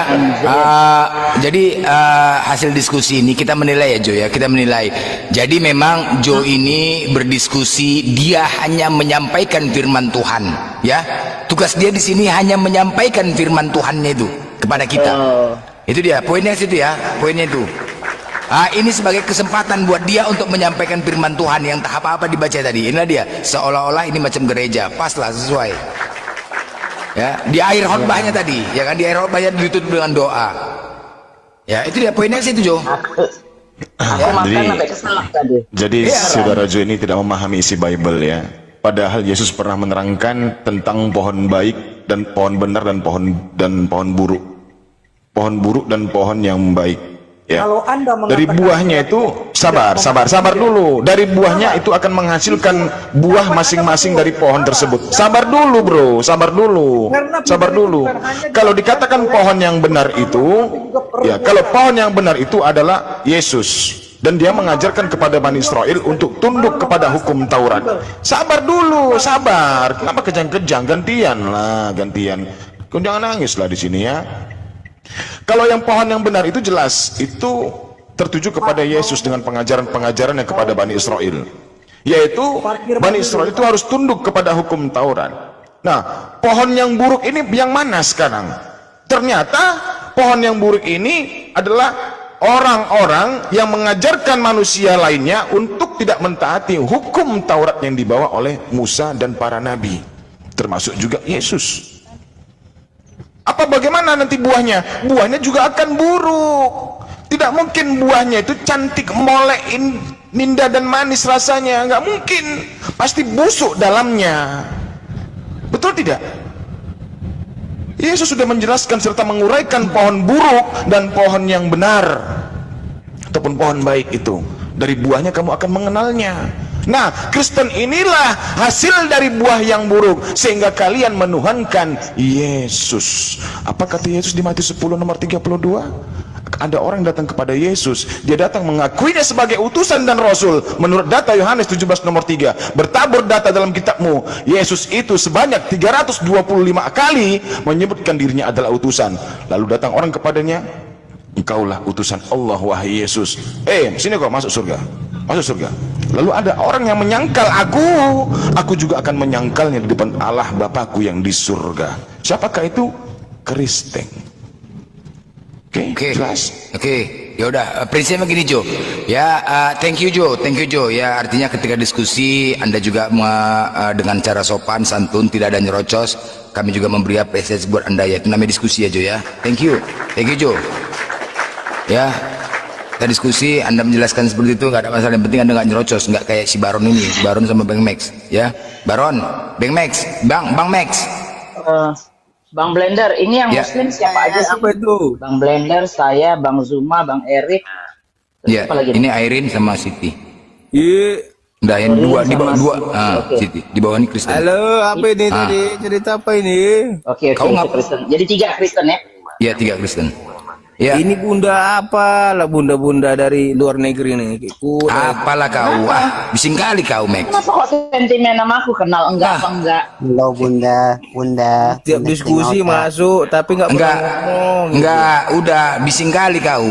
hasil diskusi ini kita menilai ya Jo ya, kita menilai. Jadi memang Jo ini berdiskusi, dia hanya menyampaikan firman Tuhan, ya. Tugas dia di sini hanya menyampaikan firman Tuhannya itu kepada kita. Itu dia, poinnya situ ya, poinnya itu. Ini sebagai kesempatan buat dia untuk menyampaikan firman Tuhan yang tak apa-apa dibaca tadi. Inilah dia, seolah-olah ini macam gereja, pas lah sesuai. Ya, di akhir khotbahnya tadi, ya kan, di akhir khotbahnya ditutup dengan doa. Ya, itu dia poinnya situ Jo. Aku makan sampai keselak tadi. Jadi Iya, saudara Jo ini tidak memahami isi Bible ya. Padahal Yesus pernah menerangkan tentang pohon baik dan pohon benar dan pohon buruk. Pohon buruk dan pohon yang baik. Ya. Kalau Anda mengatakan Dari buahnya itu sabar dulu. Dari buahnya itu akan menghasilkan buah masing-masing dari pohon tersebut. Sabar dulu, bro. Sabar dulu. Kalau dikatakan pohon yang benar itu, ya, kalau pohon yang benar itu adalah Yesus, dan dia mengajarkan kepada Bani Israel untuk tunduk kepada hukum Taurat. Sabar dulu, sabar. Kenapa kejang-kejang? Gantian. Kau jangan nangis lah di sini ya. Kalau yang pohon yang benar itu jelas, itu tertuju kepada Yesus dengan pengajaran-pengajaran yang kepada Bani Israel, yaitu Bani Israel itu harus tunduk kepada hukum Taurat. Nah, pohon yang buruk ini yang mana sekarang? Ternyata pohon yang buruk ini adalah orang-orang yang mengajarkan manusia lainnya untuk tidak mentaati hukum Taurat yang dibawa oleh Musa dan para nabi, termasuk juga Yesus. Bagaimana nanti buahnya? Buahnya juga akan buruk. Tidak mungkin buahnya itu cantik, molek, indah dan manis rasanya. Nggak mungkin. Pasti busuk dalamnya. Betul tidak? Yesus sudah menjelaskan serta menguraikan pohon buruk dan pohon yang benar. ataupun pohon baik itu. Dari buahnya kamu akan mengenalnya. Nah, Kristen inilah hasil dari buah yang buruk, sehingga kalian menuhankan Yesus. Apa kata Yesus di Matius 10 nomor 32? Ada orang datang kepada Yesus, dia datang mengakuinya sebagai utusan dan rasul. Menurut data Yohanes 17 nomor 3, bertabur data dalam kitabmu, Yesus itu sebanyak 325 kali menyebutkan dirinya adalah utusan. Lalu datang orang kepadanya, engkaulah utusan Allah wahai Yesus. Sini kau masuk surga. Masuk surga. Lalu ada orang yang menyangkal aku juga akan menyangkalnya di depan Allah Bapakku yang di surga. Siapakah itu? Kristen. Oke, jelas. Ya udah, prinsipnya begini Jo. Ya, thank you Jo. Ya, artinya ketika diskusi Anda juga dengan cara sopan, santun, tidak ada nyerocos. Kami juga memberi apresiasi buat Anda ya. Itu namanya diskusi ya Jo ya. Thank you Jo. Ya, kita diskusi, Anda menjelaskan seperti itu, nggak ada masalah. Yang penting Anda nggak nyerocos, nggak kayak si Baron ini, Baron sama Bang Max, ya. Baron, Bang Max, Bang Max. Bang Blender, ini yang Ya. Muslim siapa aja sih? Apa itu? Bang Blender, saya, Bang Zuma, Bang Erik. Ya, Apa lagi? ini Airin sama Siti. Iya. Udah yang dua, di bawah sama dua, Siti. Oke. Siti, di bawah ini Kristen. Halo, apa ini tadi? Cerita apa ini? Oke, Kau ngap- Kristen. Jadi 3 Kristen ya? Ya, 3 Kristen. Ya. Ini bunda apa lah, bunda-bunda dari luar negeri nih? Apalah kau, bising kali kau Max. Kenapa kok sentimen sama aku? Kenal enggak apa enggak? Halo bunda. Tiap diskusi masuk, tapi nggak pernah ngomong. Enggak, udah bising kali kau.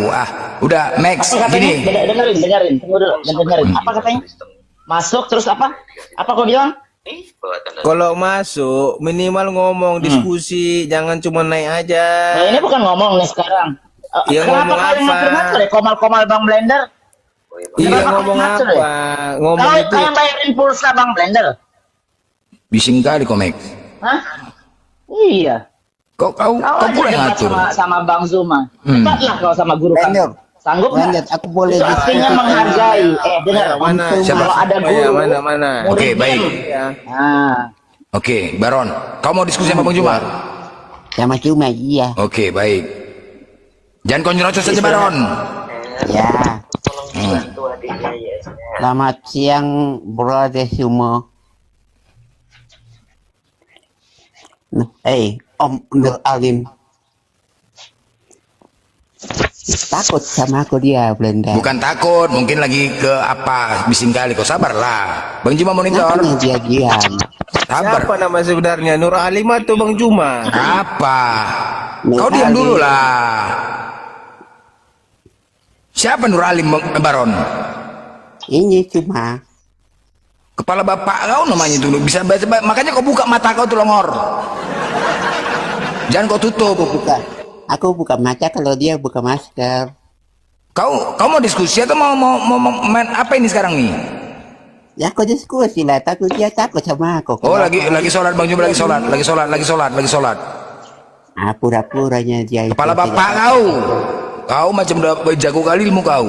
Udah Max, Apa katanya? gini. Dengerin. Tunggu dulu, dengerin. Apa katanya? Masuk terus apa? Apa kau bilang? Kalau masuk minimal ngomong diskusi, jangan cuma naik aja. Nah, ini bukan ngomong nih sekarang. Iya, Kenapa ngomong kalian apa? ngatur-ngatur ya? Komal-komal Bang Blender? Iya Kenapa ngomong kalian ngatur apa? ya? Ngomong Kau itu. yang bayarin pulsa Bang Blender? Bising kali kau Max. Hah? Iya. Kau Kau pula aja debat ngatur. sama Bang Zuma. Debatlah kau sama guru Blender. kamu. Sanggup Blender, nggak? aku boleh Itu artinya diskusi. menghargai. Dengar. Mana? Siapa? Kalau ada guru. Mana? Oke, baik. Ya. Nah, Oke, Baron, kau mau diskusi sama Bang Juma? Sama cuma iya. Oke, baik. Jangan kau nyerocos saja, Baron. Ya. Selamat siang brother semua. Om Nur Alim. Takut sama aku dia Blender. Bukan takut, mungkin lagi ke apa, bising kali. Kau sabarlah. Bang Juma monitor. Kenapa dia diam? Sabar. Siapa nama sebenarnya? Nur Alim atau Bang Juma? Apa? Nur Kau diam Alim. dulu lah. Siapa Nur Alim, Baron? Ini cuma. Kepala bapak kau namanya itu. Bisa baca, makanya kau buka mata kau tuh longor. Jangan kau tutup. Aku buka mata kalau dia buka masker. Kau mau diskusi atau mau main apa ini sekarang nih? Ya aku diskusi lah, takut dia takut sama aku. Oh, lagi sholat Bang Juma, lagi sholat. Ah, pura-puranya dia itu. Kepala bapak kau macam udah jago kali ilmu kau.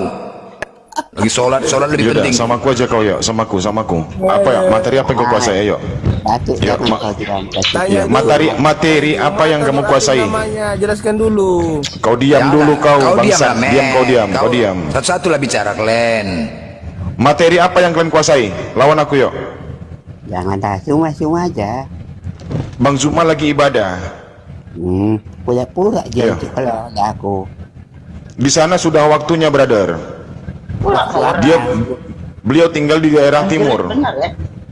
Lagi sholat lebih Yaudah, penting. sama aku aja kau ya, sama aku. Apa ya? Materi apa yang kau kuasai? Ayo. Batu Ya, jangan kau bilang batu. Ya, materi apa yang kamu kuasai? Namanya, jelaskan dulu. Kau diam dulu kau, bangsa. diam, Kau diam. Satu-satu lah bicara kalian. Materi apa yang kalian kuasai? Lawan aku yuk. Jangan dah, cuma aja. Bang Zuma lagi ibadah. Pura-pura Iya. aja kalau ada aku. Di sana sudah waktunya, brother. pula. Beliau tinggal di daerah timur. Benar ya?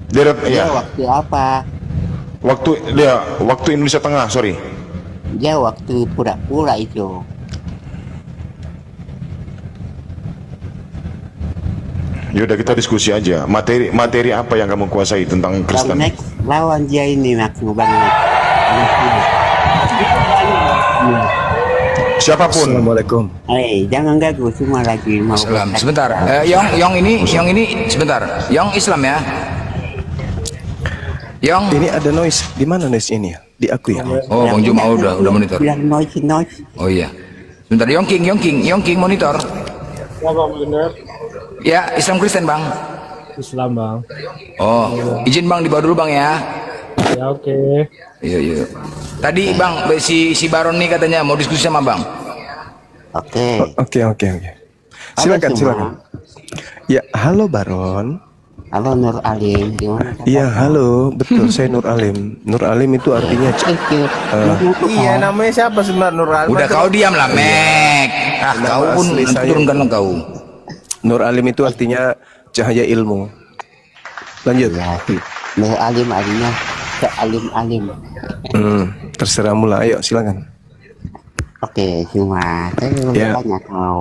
Daerah, Dia ya. waktu apa? Waktu Indonesia Tengah, sorry. Dia waktu pura-pura itu. Yaudah kita diskusi aja. Materi apa yang kamu kuasai tentang Bang Kristen? Max lawan dia ini Max Bang Max. Siapapun. Assalamualaikum. Jangan ganggu semua lagi mau. Islam. Sebentar. Yang ini sebentar. Yang Islam ya. Yang Ini ada noise. Di mana noise ini? Di aku ya? Oh, Bang Juma udah monitor. Bilang noise. Oh iya. Sebentar, Yongking monitor. Ya, Islam Kristen, Bang. Islam bang. Oh, izin Bang dibawa dulu Bang ya. Ya oke. Iya. Tadi Bang, si Baron nih katanya mau diskusi sama Bang. Oke. Oke. Silakan, semua. silakan. Ya, halo Baron. Halo Nur Alim, gimana? Iya, halo. Betul, saya Nur Alim. Nur Alim itu artinya Iya, namanya siapa sebenarnya Nur Alim? Udah kau diam lah, Mek. Ah, Nama kau pun asli saya. turunkan kau. Nur Alim itu artinya cahaya ilmu. Lanjut. Ya, Nur Alim artinya sealim-alim. Terserah mula. Ayo, silakan. Oke, semua. Saya mau Ya. bertanya kalau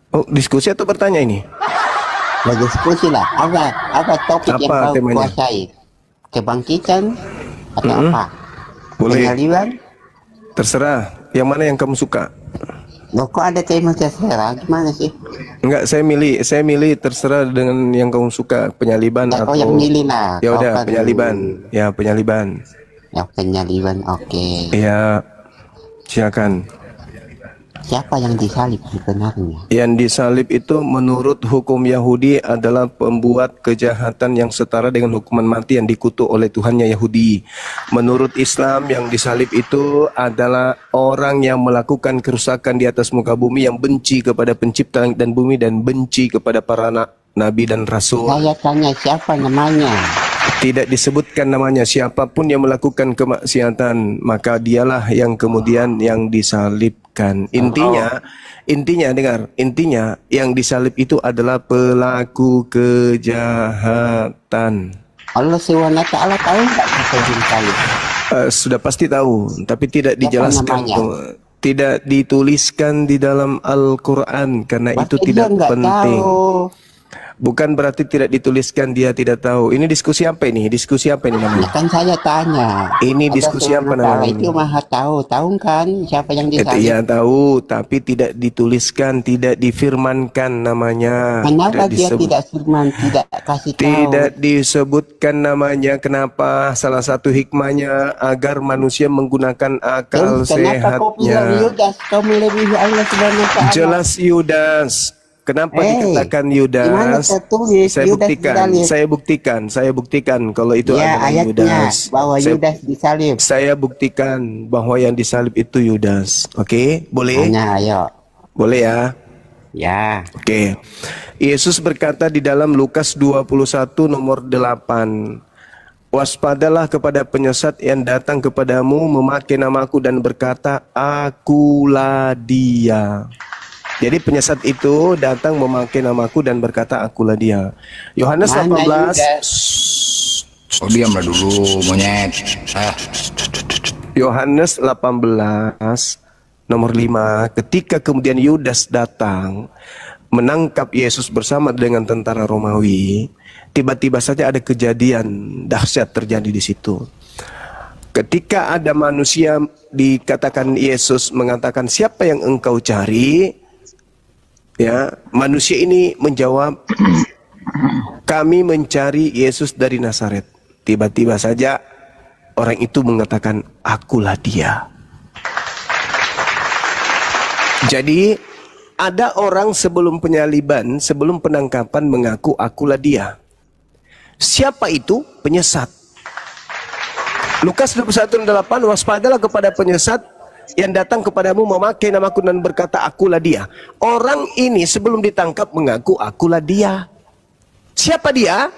Oh, diskusi atau bertanya ini? berdiskusi lah. Apa topik yang Apa kau temanya? kuasai? Kebangkitan atau apa? Boleh. Penyaliban? Terserah. Yang mana yang kamu suka? Loh, kok ada tema terserah? Gimana sih? Enggak, saya milih terserah dengan yang kamu suka, penyaliban Ya, atau kau yang milih lah. Ya Kau udah, kan- penyaliban. Ya, penyaliban. Ya, penyaliban. Oke. Ya, silakan. Siapa yang disalib sebenarnya? Yang disalib itu menurut hukum Yahudi adalah pembuat kejahatan yang setara dengan hukuman mati yang dikutuk oleh Tuhannya Yahudi. Menurut Islam yang disalib itu adalah orang yang melakukan kerusakan di atas muka bumi, yang benci kepada pencipta langit dan bumi dan benci kepada para nabi dan rasul. Saya tanya siapa namanya? Tidak disebutkan namanya. Siapapun yang melakukan kemaksiatan, maka dialah yang kemudian yang disalibkan. Intinya dengar, intinya yang disalib itu adalah pelaku kejahatan. Allah SWT tahu nggak siapa yang disalib? Sudah pasti tahu, tapi tidak Siapa dijelaskan. namanya? Tidak dituliskan di dalam Al-Quran karena itu Berarti tidak dia nggak penting. tahu. Bukan berarti tidak dituliskan dia tidak tahu. Ini diskusi apa ini? Diskusi apa ini Ya namanya? kan saya tanya. Ini Allah diskusi apa SWT namanya? itu maha tahu kan siapa yang disalib? Iya tahu, tapi tidak dituliskan, tidak difirmankan namanya. Kenapa Tidak dia disebut- tidak firman, tidak kasih tahu? Tidak disebutkan namanya. Kenapa? Salah satu hikmahnya agar manusia menggunakan akal Terus kenapa kau bilang sehatnya. Yudas kau melebihi Allah SWT? Jelas Yudas. Kenapa dikatakan Gimana Yudas? tertulis Saya Yudas disalib? Saya buktikan kalau itu Ya adalah ayatnya Yudas. bahwa Saya- Yudas disalib. Saya buktikan bahwa yang disalib itu Yudas. Oke, boleh? Hanya ayo. Boleh ya? Ya. Oke. Yesus berkata di dalam Lukas 21 nomor 8. Waspadalah kepada penyesat yang datang kepadamu memakai namaku dan berkata, akulah dia. Jadi penyesat itu datang memakai namaku dan berkata, akulah dia. Yohanes Mana 18. Yudas? Oh, diamlah dulu, monyet. Ah. Yohanes 18 nomor 5, ketika kemudian Yudas datang menangkap Yesus bersama dengan tentara Romawi, tiba-tiba saja ada kejadian dahsyat terjadi di situ. Ketika ada manusia, dikatakan Yesus mengatakan, siapa yang engkau cari? Ya, manusia ini menjawab, kami mencari Yesus dari Nazaret. Tiba-tiba saja orang itu mengatakan, akulah dia. Jadi ada orang sebelum penyaliban, sebelum penangkapan mengaku akulah dia. Siapa itu? Penyesat. Lukas 21:8, waspadalah kepada penyesat yang datang kepadamu memakai namaku dan berkata akulah dia. Orang ini sebelum ditangkap mengaku akulah dia. Siapa dia?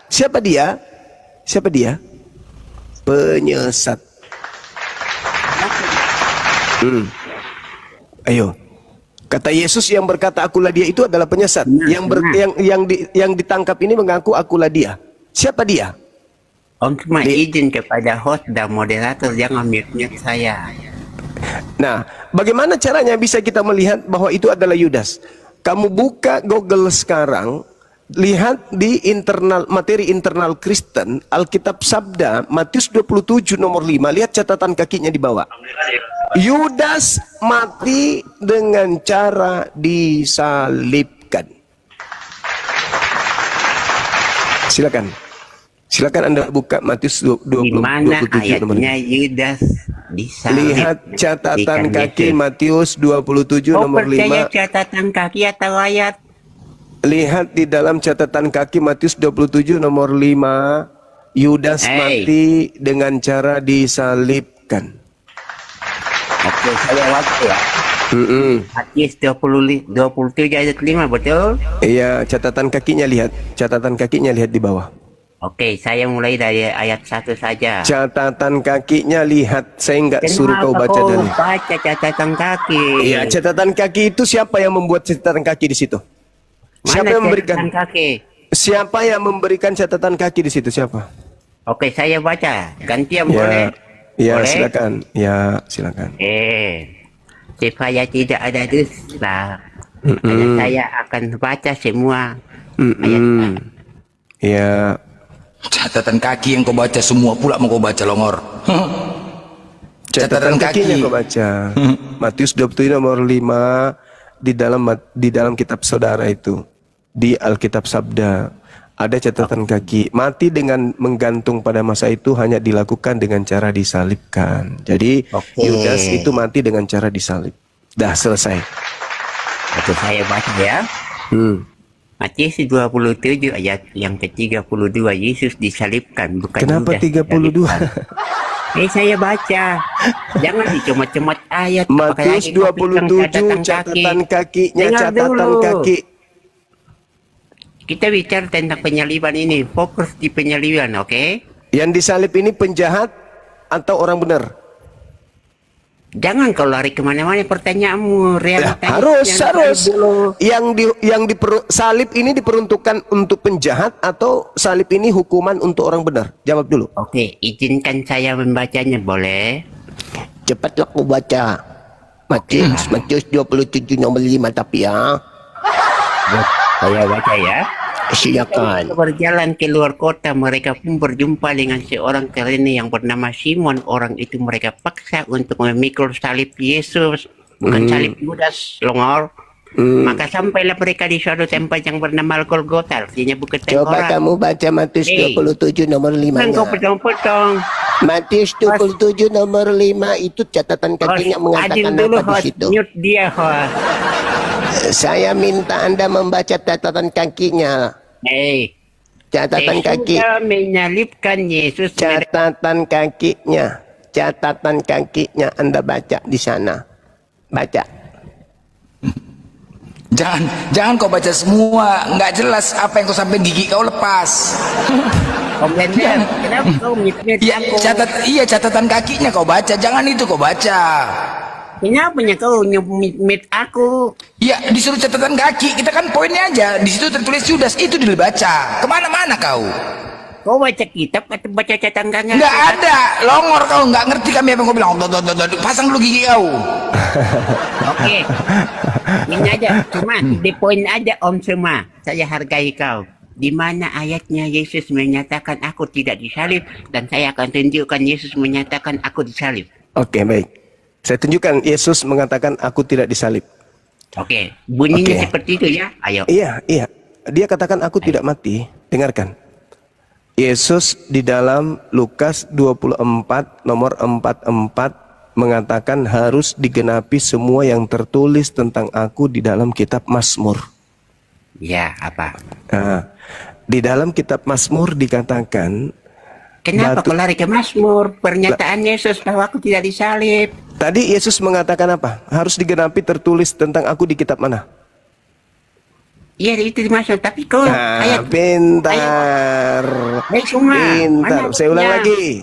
Siapa dia? Siapa dia? Penyesat. Ayo. Kata Yesus yang berkata akulah dia itu adalah penyesat. Yang ditangkap ini mengaku akulah dia. Siapa dia? Om cuma izin kepada host dan moderator jangan mute-mute saya. Nah, bagaimana caranya bisa kita melihat bahwa itu adalah Yudas? Kamu buka Google sekarang, lihat di materi internal Kristen, Alkitab Sabda, Matius 27 nomor 5, lihat catatan kakinya di bawah. Yudas mati dengan cara disalibkan. Silakan. Silakan Anda buka Matius 27 Gimana nomor 5. ayatnya Yudas disalib? Lihat catatan kaki Matius 27 Oh, nomor 5. percaya catatan kaki atau ayat? Lihat di dalam catatan kaki Matius 27 nomor 5. Yudas mati dengan cara disalibkan. Oke, saya waktu ya. Matius 27 ayat 5, betul? Iya, catatan kakinya lihat. Catatan kakinya lihat di bawah. Oke, saya mulai dari ayat 1 saja. Catatan kakinya lihat. Saya nggak suruh kau baca kau dulu. baca catatan kaki? Iya, catatan kaki itu siapa yang membuat catatan kaki di situ? Siapa Mana yang memberikan? catatan kaki? Siapa yang memberikan catatan kaki di situ? Siapa? Oke, saya baca. Gantian Ya, boleh? ya Boleh? silakan. Ya, silakan. Supaya tidak ada dusta, maka saya akan baca semua ayat. Ya. Catatan kaki yang kau baca semua pula mau kau baca, Longor. Catatan kakinya kau baca. Matius 27 nomor 5 di dalam kitab saudara itu. Di Alkitab Sabda ada catatan kaki. Mati dengan menggantung pada masa itu hanya dilakukan dengan cara disalibkan. Jadi Yudas itu mati dengan cara disalib. Dah selesai. Oke, saya baca ya. Matius 27 ayat yang ke-32, Yesus disalibkan, bukan Kenapa Yudas 32? Saya baca. Jangan dicomot-comot ayat. Matius 27 catatan kakinya, catatan kaki. Kita bicara tentang penyaliban ini, fokus di penyaliban, oke? Yang disalib ini penjahat atau orang benar? Jangan kau lari kemana-mana pertanyaanmu. Realitanya harus. Salib ini diperuntukkan untuk penjahat atau salib ini hukuman untuk orang benar? Jawab dulu. Oke, izinkan saya membacanya, boleh? Cepatlah kau baca. Matius 27 nomor 5 tapi ya. Saya baca ya. Silakan. Berjalan ke luar kota, mereka pun berjumpa dengan seorang Kirene yang bernama Simon. Orang itu mereka paksa untuk memikul salib Yesus, bukan salib Yudas, Longor. Maka sampailah mereka di suatu tempat yang bernama Golgota, artinya bukit tengkorak. Coba kamu baca Matius 27 nomor 5 nya. Kau potong-potong. Matius 27 nomor 5 itu catatan kakinya mengatakan apa di situ? Mute dia, Saya minta Anda membaca catatan kakinya. Catatan kaki. Menyalibkan Yesus. Catatan kakinya. Catatan kakinya Anda baca di sana. Baca. Jangan kau baca semua, nggak jelas apa yang kau sampai gigi kau lepas. Kenapa kau mute aku? Catatan kakinya kau baca, jangan itu kau baca. Kenapa kau nyumit aku? Ya disuruh catatan kaki, kita kan poinnya aja. Di situ tertulis Yudas, itu dibaca. Kemana-mana kau? Kau baca kitab atau baca catatan kaki? Nggak ada, Longor kau nggak ngerti kami apa yang kau bilang. Pasang dulu gigi kau. Oke, ini aja. Cuma di poin aja Om semua. Saya hargai kau. Di mana ayatnya Yesus menyatakan aku tidak disalib, dan saya akan tunjukkan Yesus menyatakan aku disalib. Oke, baik. Saya tunjukkan Yesus mengatakan aku tidak disalib. Oke, bunyinya seperti itu ya. Ayo. Iya. Dia katakan aku tidak mati. Dengarkan. Yesus di dalam Lukas 24 nomor 44 mengatakan harus digenapi semua yang tertulis tentang aku di dalam kitab Mazmur. Ya, apa? Nah, di dalam kitab Mazmur dikatakan, kenapa kau lari ke Mazmur? Pernyataan Yesus bahwa aku tidak disalib. Tadi Yesus mengatakan apa? Harus digenapi tertulis tentang aku di kitab mana? Iya, itu dimaksud. Tapi kau pintar. Pintar. Saya ulang lagi.